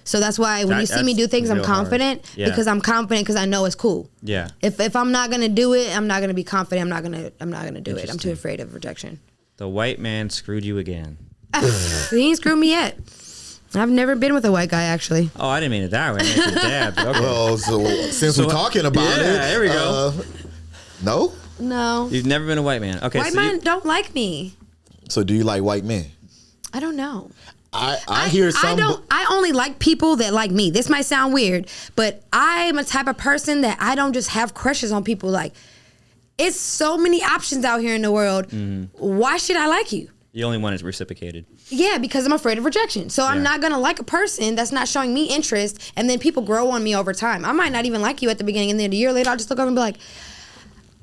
So that's why when you see me do things, I'm confident because I'm confident because I know it's cool. Yeah. If I'm not gonna do it, I'm not gonna be confident. I'm not gonna do it. I'm too afraid of rejection. The white man screwed you again. He ain't screwed me yet. I've never been with a white guy, actually. Oh, I didn't mean it that way. I meant your dad. But okay. Well, so since we're talking about it, there we go. No. No. You've never been a white man. Okay. White men don't like me. So do you like white men? I don't know. I hear some. I only like people that like me. This might sound weird, but I'm a type of person that I don't just have crushes on people. Like, it's so many options out here in the world. Why should I like you? The only one is reciprocated. Yeah, because I'm afraid of rejection. So I'm not going to like a person that's not showing me interest, and then people grow on me over time. I might not even like you at the beginning, and then a year later, I'll just look over and be like,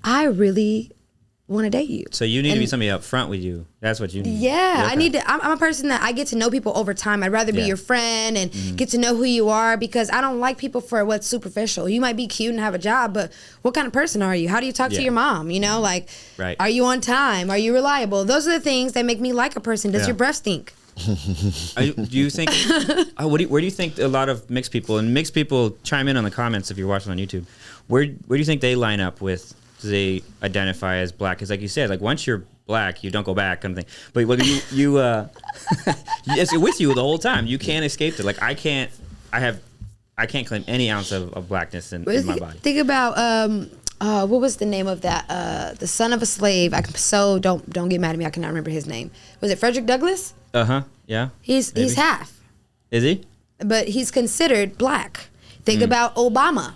I really want to date you. So you need to be somebody up front with you. That's what you need. Yeah, I need to. I'm a person that I get to know people over time. I'd rather be your friend and get to know who you are, because I don't like people for what's superficial. You might be cute and have a job, but what kind of person are you? How do you talk to your mom? You know, like, are you on time? Are you reliable? Those are the things that make me like a person. Does your breath stink? Do you think? Where do you think a lot of mixed people chime in on the comments if you're watching on YouTube? Where do you think they line up with? Do they identify as black? Because like you said, like once you're black, you don't go back kind of thing. But when you it's with you the whole time. You can't escape it. Like I can't claim any ounce of blackness in my body. Think about what was the name of that? The son of a slave. Don't get mad at me. I cannot remember his name. Was it Frederick Douglass? Yeah. He's half. Is he? But he's considered black. Think about Obama.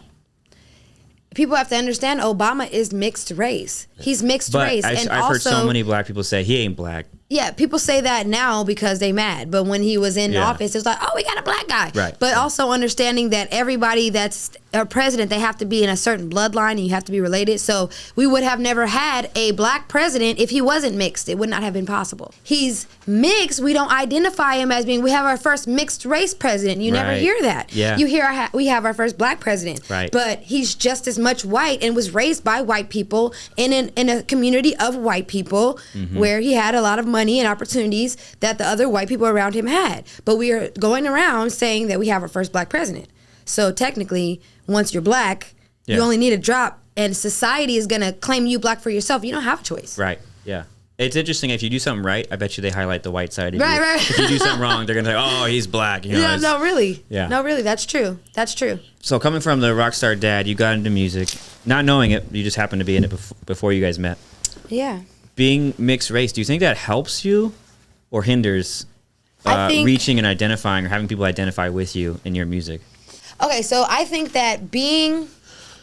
People have to understand Obama is mixed race. He's mixed race. I've heard so many black people say he ain't black. Yeah, people say that now because they mad. But when he was in office, it's like, oh, we got a black guy. Right. But also understanding that everybody that's a president, they have to be in a certain bloodline and you have to be related. So we would have never had a black president if he wasn't mixed. It would not have been possible. He's mixed. We don't identify him as being, we have our first mixed race president. You never hear that. Yeah. You hear we have our first black president. Right. But he's just as much white and was raised by white people in a community of white people where he had a lot of money and opportunities that the other white people around him had. But we are going around saying that we have our first black president. So technically, once you're black, you only need a drop, and society is going to claim you black for yourself. You don't have a choice. Right, yeah. It's interesting. If you do something right, I bet you they highlight the white side of you. Right. If you do something wrong, they're going to say, oh, he's black. You know, no, really. Yeah. No, really, that's true. That's true. So coming from the rock star dad, you got into music. Not knowing it, you just happened to be in it before you guys met. Yeah. Being mixed race, do you think that helps you or hinders reaching and identifying or having people identify with you in your music? Okay, so I think that being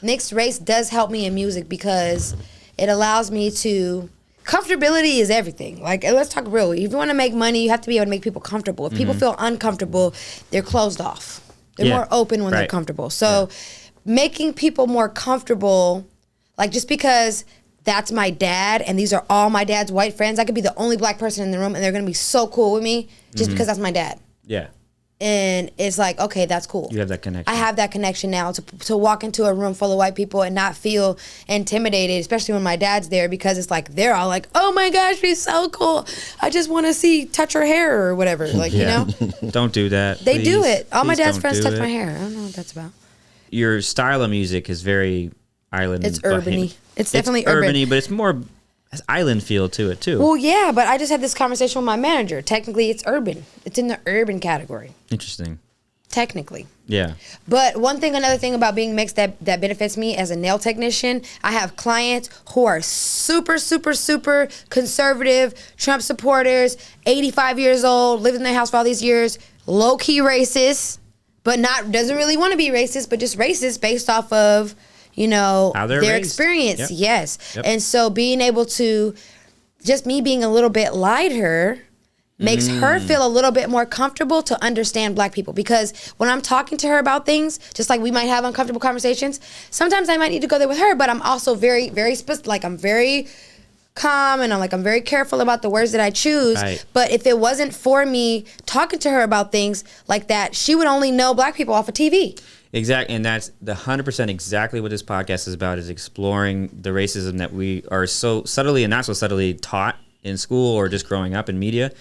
mixed race does help me in music because it allows me to... Comfortability is everything. Like, let's talk real. If you want to make money, you have to be able to make people comfortable. If people feel uncomfortable, they're closed off. They're more open when they're comfortable. So making people more comfortable, like just because that's my dad and these are all my dad's white friends, I could be the only black person in the room and they're going to be so cool with me just because that's my dad. Yeah. And it's like, okay, that's cool. You have that connection. I have that connection now to walk into a room full of white people and not feel intimidated, especially when my dad's there, because it's like, they're all like, oh my gosh, she's so cool. I just want to touch her hair or whatever. Like, you know? Don't do that. They do it. All my dad's friends touch my hair. I don't know what that's about. Your style of music is very island. It's urban-y. It's definitely urban. Urban-y, but it's more island feel to it too. Well, yeah, but I just had this conversation with my manager. Technically, it's urban. It's in the urban category. Interesting. Technically. Yeah. But another thing about being mixed that benefits me as a nail technician, I have clients who are super, super, super conservative, Trump supporters, 85 years old, lived in their house for all these years, low-key racist, but doesn't really want to be racist, but just racist based off of their experience. Yep. Yes. Yep. And so being able to, just me being a little bit lighter makes her feel a little bit more comfortable to understand black people. Because when I'm talking to her about things, just like we might have uncomfortable conversations, sometimes I might need to go there with her, but I'm also very, very specific. Like, I'm very calm and I'm very careful about the words that I choose. Right. But if it wasn't for me talking to her about things like that, she would only know black people off of TV. Exactly, and that's the 100% exactly what this podcast is about, is exploring the racism that we are so subtly and not so subtly taught in school or just growing up in media.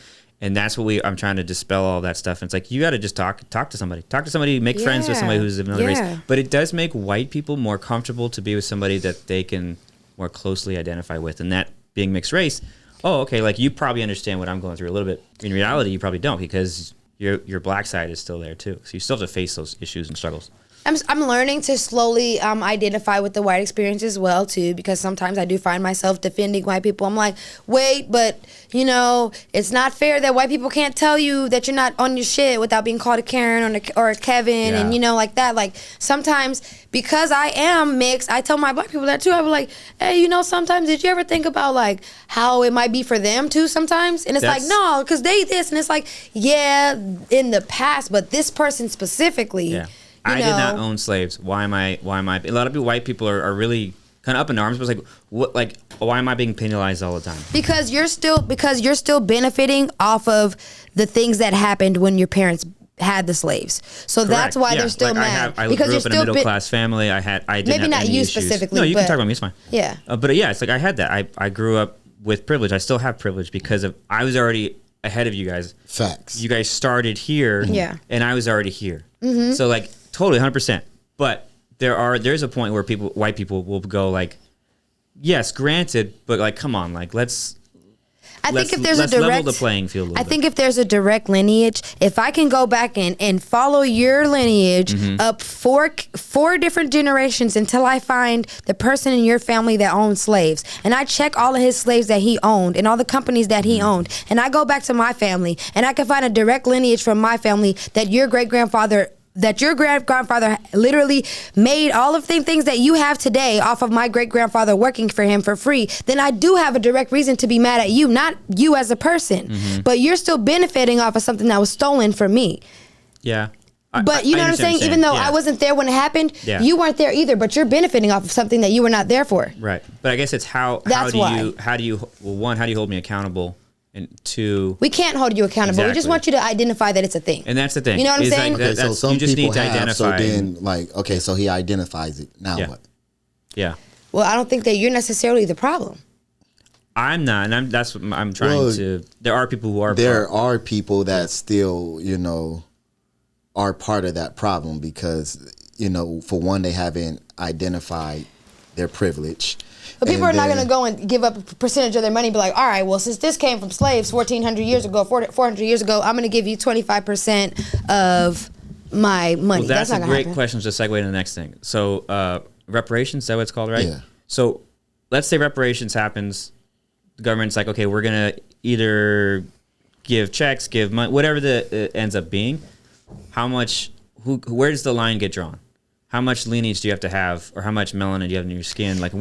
And that's what I'm trying to dispel all that stuff. And it's like, you got to just talk to somebody, make friends with somebody who's of another race. But it does make white people more comfortable to be with somebody that they can more closely identify with. And that being mixed race, oh, okay, like you probably understand what I'm going through a little bit. In reality, you probably don't, because your black side is still there too. So you still have to face those issues and struggles. I'm learning to slowly identify with the white experience as well too, because sometimes I do find myself defending white people. I'm like, wait, but it's not fair that white people can't tell you that you're not on your shit without being called a Karen or a Kevin, and like that. Like sometimes because I am mixed, I tell my black people that too. I be like, hey, sometimes did you ever think about like how it might be for them too sometimes? And it's like, no, because they this, and it's like, yeah, in the past, but this person specifically. Yeah. I did not own slaves. Why am I? A lot of white people are really kind of up in arms. But it's like, what? Like, why am I being penalized all the time? Because you're still benefiting off of the things that happened when your parents had the slaves. So Correct. That's why they're still mad. I grew up in a middle class family. I didn't maybe have not any you issues. specifically. No, you can talk about me. It's fine. Yeah. But yeah, it's like I had that. I grew up with privilege. I still have privilege because I was already ahead of you guys. Facts. You guys started here. Yeah. And I was already here. Mm-hmm. So like. Totally, 100%. But there's a point where white people will go like, yes, granted, but like, come on, like let's level the playing field a little bit. think if there's a direct lineage, if I can go back and follow your lineage up four different generations until I find the person in your family that owned slaves, and I check all of his slaves that he owned and all the companies that he owned, and I go back to my family and I can find a direct lineage from my family that your great-grandfather literally made all of the things that you have today off of my great-grandfather working for him for free, then I do have a direct reason to be mad at you, not you as a person. But you're still benefiting off of something that was stolen from me. Yeah. But you know what I'm saying? Even though I wasn't there when it happened, you weren't there either, but you're benefiting off of something that you were not there for. Right. But I guess it's how do you hold me accountable? And two, we can't hold you accountable. Exactly. We just want you to identify that it's a thing. And that's the thing. You know what I'm saying? Like so some you just people need to identify. So then, like, okay, so he identifies it. Now what? Yeah. Well, I don't think that you're necessarily the problem. I'm not, and that's what I'm trying to. There are people who are. There are people that still, are part of that problem because, for one, they haven't identified their privilege. But people are not going to go and give up a percentage of their money and be like, all right, well, since this came from slaves 400 years ago, I'm going to give you 25% of my money. Well, that's not a great question to segue to the next thing. So reparations, is that what it's called, right? Yeah. So let's say reparations happens. The government's like, okay, we're going to either give checks, give money, whatever it ends up being. How much, where does the line get drawn? How much lineage do you have to have, or how much melanin do you have in your skin? Like,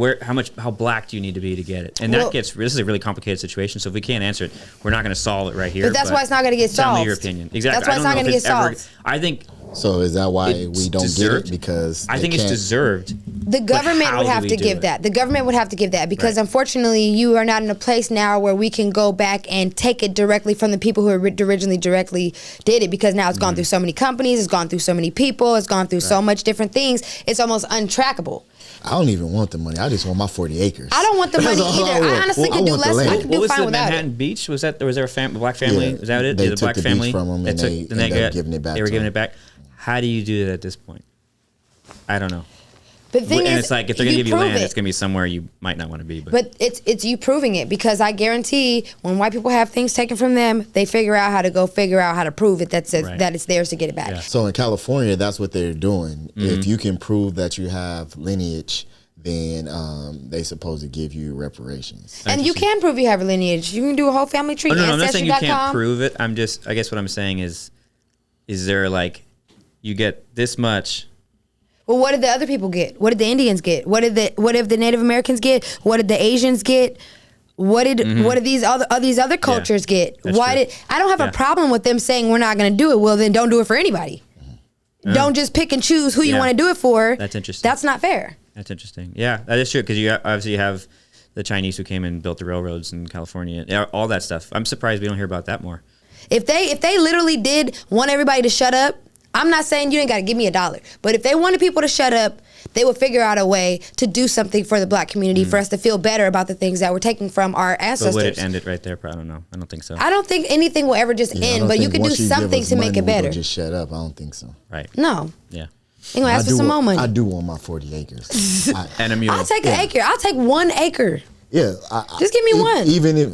how black do you need to be to get it? And this is a really complicated situation. So if we can't answer it, we're not going to solve it right here. But that's why it's not going to get solved. Tell me your opinion. Exactly. That's why it's not going to get solved. I think. So is that why we don't get it? Because I think it's deserved. The government would have to give that. The government would have to give that because unfortunately you are not in a place now where we can go back and take it directly from the people who originally directly did it, because now it's gone through so many companies, it's gone through so many people, it's gone through so much different things. It's almost untrackable. I don't even want the money. I just want my 40 acres. I don't want the money either. I honestly could do less. I could do fine without it. Manhattan Beach? Was there a black family? Yeah, Was that it? They took took the family beach from them and they ended up giving it back. They were giving it back. How do you do that at this point? I don't know. But the thing is, it's like if they're going to give you land, it's going to be somewhere you might not want to be. But it's you proving it, because I guarantee when white people have things taken from them, they figure out how to prove it that it's theirs to get it back. Yeah. So in California, that's what they're doing. If you can prove that you have lineage, then they supposed to give you reparations. And you can prove you have a lineage. You can do a whole family tree. No, I'm not saying you can't prove it. I guess what I'm saying is there like, you get this much. Well, what did the other people get? What did the Indians get? What did the Native Americans get? What did the Asians get? What did these other cultures get? I don't have a problem with them saying we're not going to do it. Well, then don't do it for anybody. Don't just pick and choose who you want to do it for. That's interesting. That's not fair. That's interesting. Yeah, that is true, because you obviously have the Chinese who came and built the railroads in California, all that stuff. I'm surprised we don't hear about that more. If they literally did want everybody to shut up, I'm not saying you ain't got to give me $1, but if they wanted people to shut up, they would figure out a way to do something for the black community for us to feel better about the things that we're taking from our ancestors. But would it end it right there? I don't know. I don't think so. I don't think anything will ever just end, but you can do something to make it better. Just shut up. I don't think so. Right. No. Yeah. You gonna ask for some more money? I do want my 40 acres. And a mule. I'll take an acre. I'll take 1 acre. Yeah. Just give me one. Even if.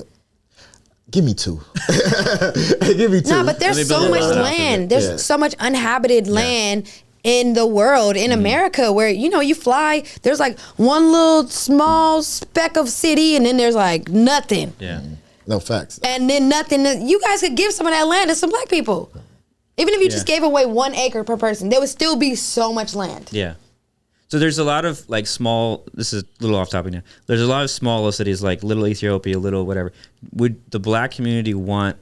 Give me 2. Give me 2. No, but there's so much land. There's so much uninhabited land in the world, in America, where, you fly, there's like one little small speck of city, and then there's like nothing. Yeah. No facts. And then nothing. You guys could give some of that land to some black people. Even if you just gave away 1 acre per person, there would still be so much land. Yeah. So there's a lot of like small, this is a little off topic now. There's a lot of small cities like little Ethiopia, little whatever. Would the black community want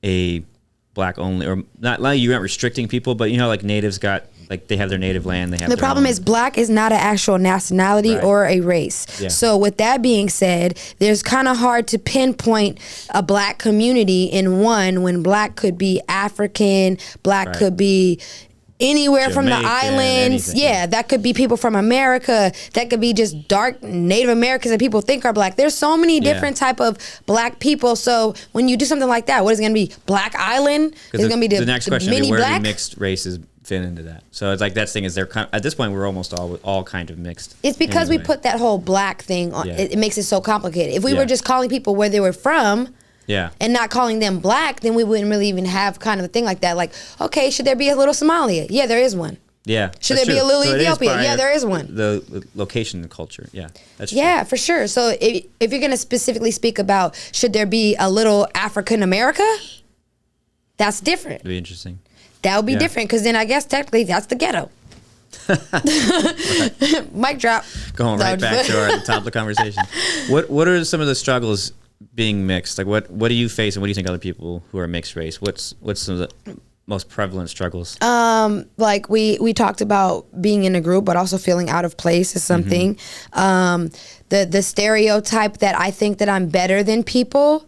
a black only, or not like you aren't restricting people, but like natives got, like they have their native land. They have the problem is black is not an actual nationality or a race. Yeah. So with that being said, there's kind of hard to pinpoint a black community in one when black could be African, black could be anywhere from the islands. Anything. Yeah, that could be people from America. That could be just dark Native Americans that people think are black. There's so many different type of black people. So when you do something like that, what is it going to be? Black Island? Is it going to be the next question? Mini Where black? do mixed races fit into that? So it's like that thing is they're kind of, at this point we're almost all kind of mixed. It's because we put that whole black thing on. It makes it so complicated. If we were just calling people where they were from. Yeah. And not calling them black, then we wouldn't really even have kind of a thing like that. Like, okay, should there be a little Somalia? Yeah, there is one. Yeah. Should there be a little Ethiopia? Yeah, there is one. The location and culture. Yeah. That's true. Yeah, for sure. So if you're going to specifically speak about should there be a little African America, that's different. It'd be interesting. That would be different because then I guess technically that's the ghetto. Mic drop. Going right back to the top of the conversation. What are some of the struggles being mixed? Like what do you face and what do you think other people who are mixed race, what's some of the most prevalent struggles? Like we talked about being in a group but also feeling out of place is something. The stereotype that I think that I'm better than people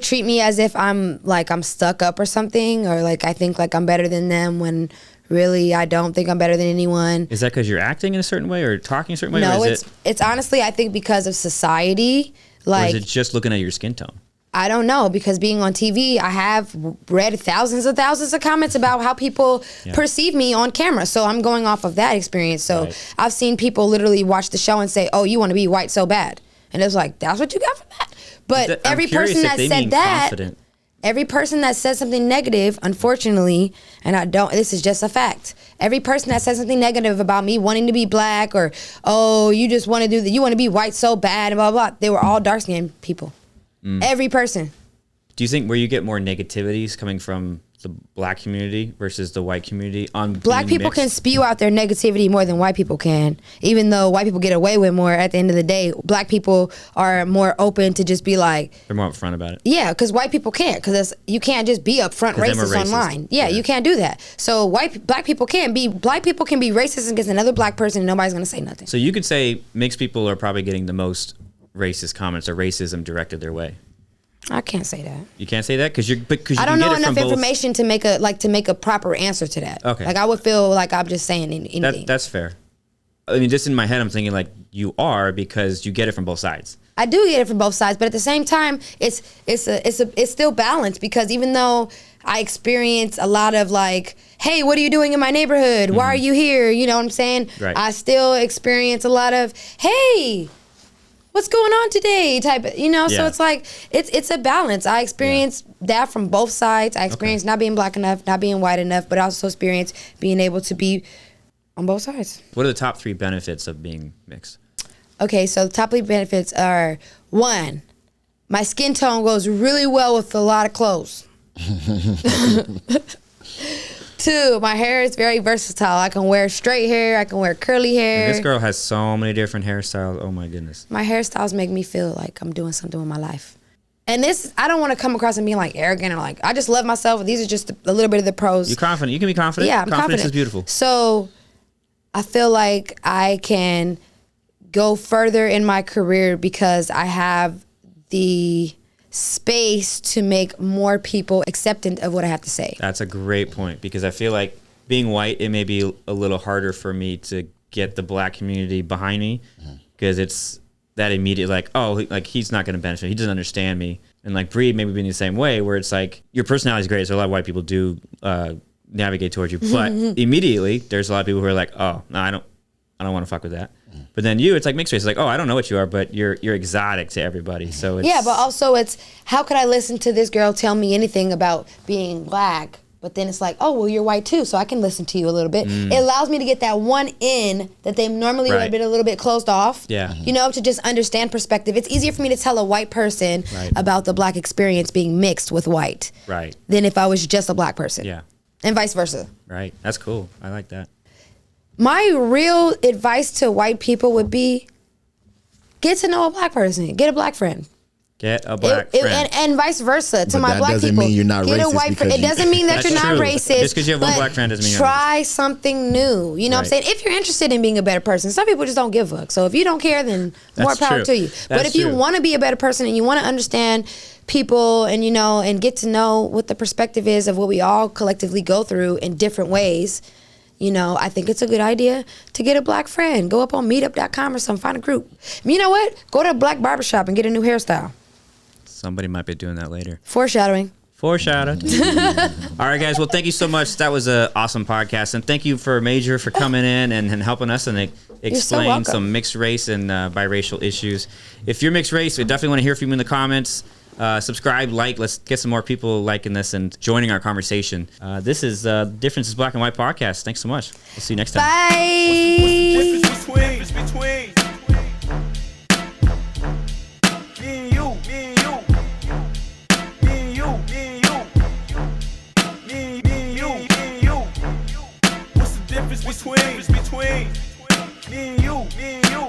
treat me as if I'm stuck up or something, or like I think like I'm better than them when really I don't think I'm better than anyone. Is that because you're acting in a certain way or talking a certain way? No, or it's honestly I think because of society. Like, or is it just looking at your skin tone? I don't know, because being on TV, I have read thousands of comments about how people perceive me on camera. So I'm going off of that experience. So I've seen people literally watch the show and say, oh, you want to be white so bad. And it's like, that's what you got from that? But every person that said that, every person that says something negative, unfortunately, and this is just a fact. Every person that says something negative about me wanting to be black or, oh, you just want to you want to be white so bad, and blah, blah, blah. They were all dark-skinned people. Every person. Do you think where you get more negativities coming from the black community versus the white community on black people mixed? Can spew out their negativity more than white people can, even though white people get away with more. At the end of the day, black people are more open to just be like, they're more upfront about it. Yeah, because white people can't, because you can't just be upfront racist online. Yeah, you can't do that. So black people can be racist against another black person and nobody's gonna say nothing. So you could say mixed people are probably getting the most racist comments or racism directed their way. I can't say that. You can't say that because I don't know enough information to make a proper answer to that. Okay. Like I would feel like I'm just saying anything. That's fair. I mean, just in my head, I'm thinking like you are because you get it from both sides. I do get it from both sides, but at the same time, it's still balanced, because even though I experience a lot of like, hey, what are you doing in my neighborhood? Why are you here? You know what I'm saying? Right. I still experience a lot of, hey, what's going on today type of, so it's like it's a balance. I experience that from both sides. I experience not being black enough, not being white enough, but I also experience being able to be on both sides. What are the top 3 benefits of being mixed? Okay, so the top 3 benefits are: 1, my skin tone goes really well with a lot of clothes. 2, my hair is very versatile. I can wear straight hair. I can wear curly hair. And this girl has so many different hairstyles. Oh my goodness. My hairstyles make me feel like I'm doing something with my life. And this, I don't want to come across and being like arrogant or like, I just love myself. These are just a little bit of the pros. You're confident. You can be confident. Yeah, I'm confident. Confidence is beautiful. So I feel like I can go further in my career because I have the space to make more people acceptant of what I have to say. That's a great point, because I feel like being white, it may be a little harder for me to get the black community behind me, because it's that immediate like, oh, like he's not going to benefit. He doesn't understand me. And like Bre maybe being the same way, where it's like your personality is great, so a lot of white people do navigate towards you, but immediately there's a lot of people who are like, oh, no, I don't want to fuck with that. But then you, it's like mixed race. It's like, oh, I don't know what you are, but you're exotic to everybody. So it's, yeah, but also it's, how could I listen to this girl tell me anything about being black? But then it's like, oh, well, you're white too, so I can listen to you a little bit. It allows me to get that one in that they normally would have been a little bit closed off. Yeah. You know, to just understand perspective. It's easier for me to tell a white person about the black experience being mixed with white than if I was just a black person. Yeah. And vice versa. Right. That's cool. I like that. My real advice to white people would be, get to know a black person. Get a black friend. Get a black friend. And vice versa to But my that black doesn't people. mean you're not Get racist a white friend. It because doesn't mean that That's you're not true. racist. Just 'cause you have one but black friend doesn't mean you're try something new. You know what I'm saying? If you're interested in being a better person, some people just don't give a fuck. So if you don't care, then more That's power true. to you. But if you want to be a better person and you want to understand people and, you know, and get to know what the perspective is of what we all collectively go through in different ways, you know, I think it's a good idea to get a black friend. Go up on meetup.com or something, find a group. You know what? Go to a black barbershop and get a new hairstyle. Somebody might be doing that later. Foreshadowing. Foreshadowed. All right, guys. Well, thank you so much. That was an awesome podcast. And thank you for Majur for coming in and helping us and explain some mixed race and biracial issues. If you're mixed race, we definitely want to hear from you in the comments. Subscribe, like. Let's get some more people liking this and joining our conversation. This is Differences Black and White podcast. Thanks so much. We'll see you next time. Bye. Difference between me and you, me and you, me and you, me and you, me and you, me and you. What's the difference between me and you, me and you?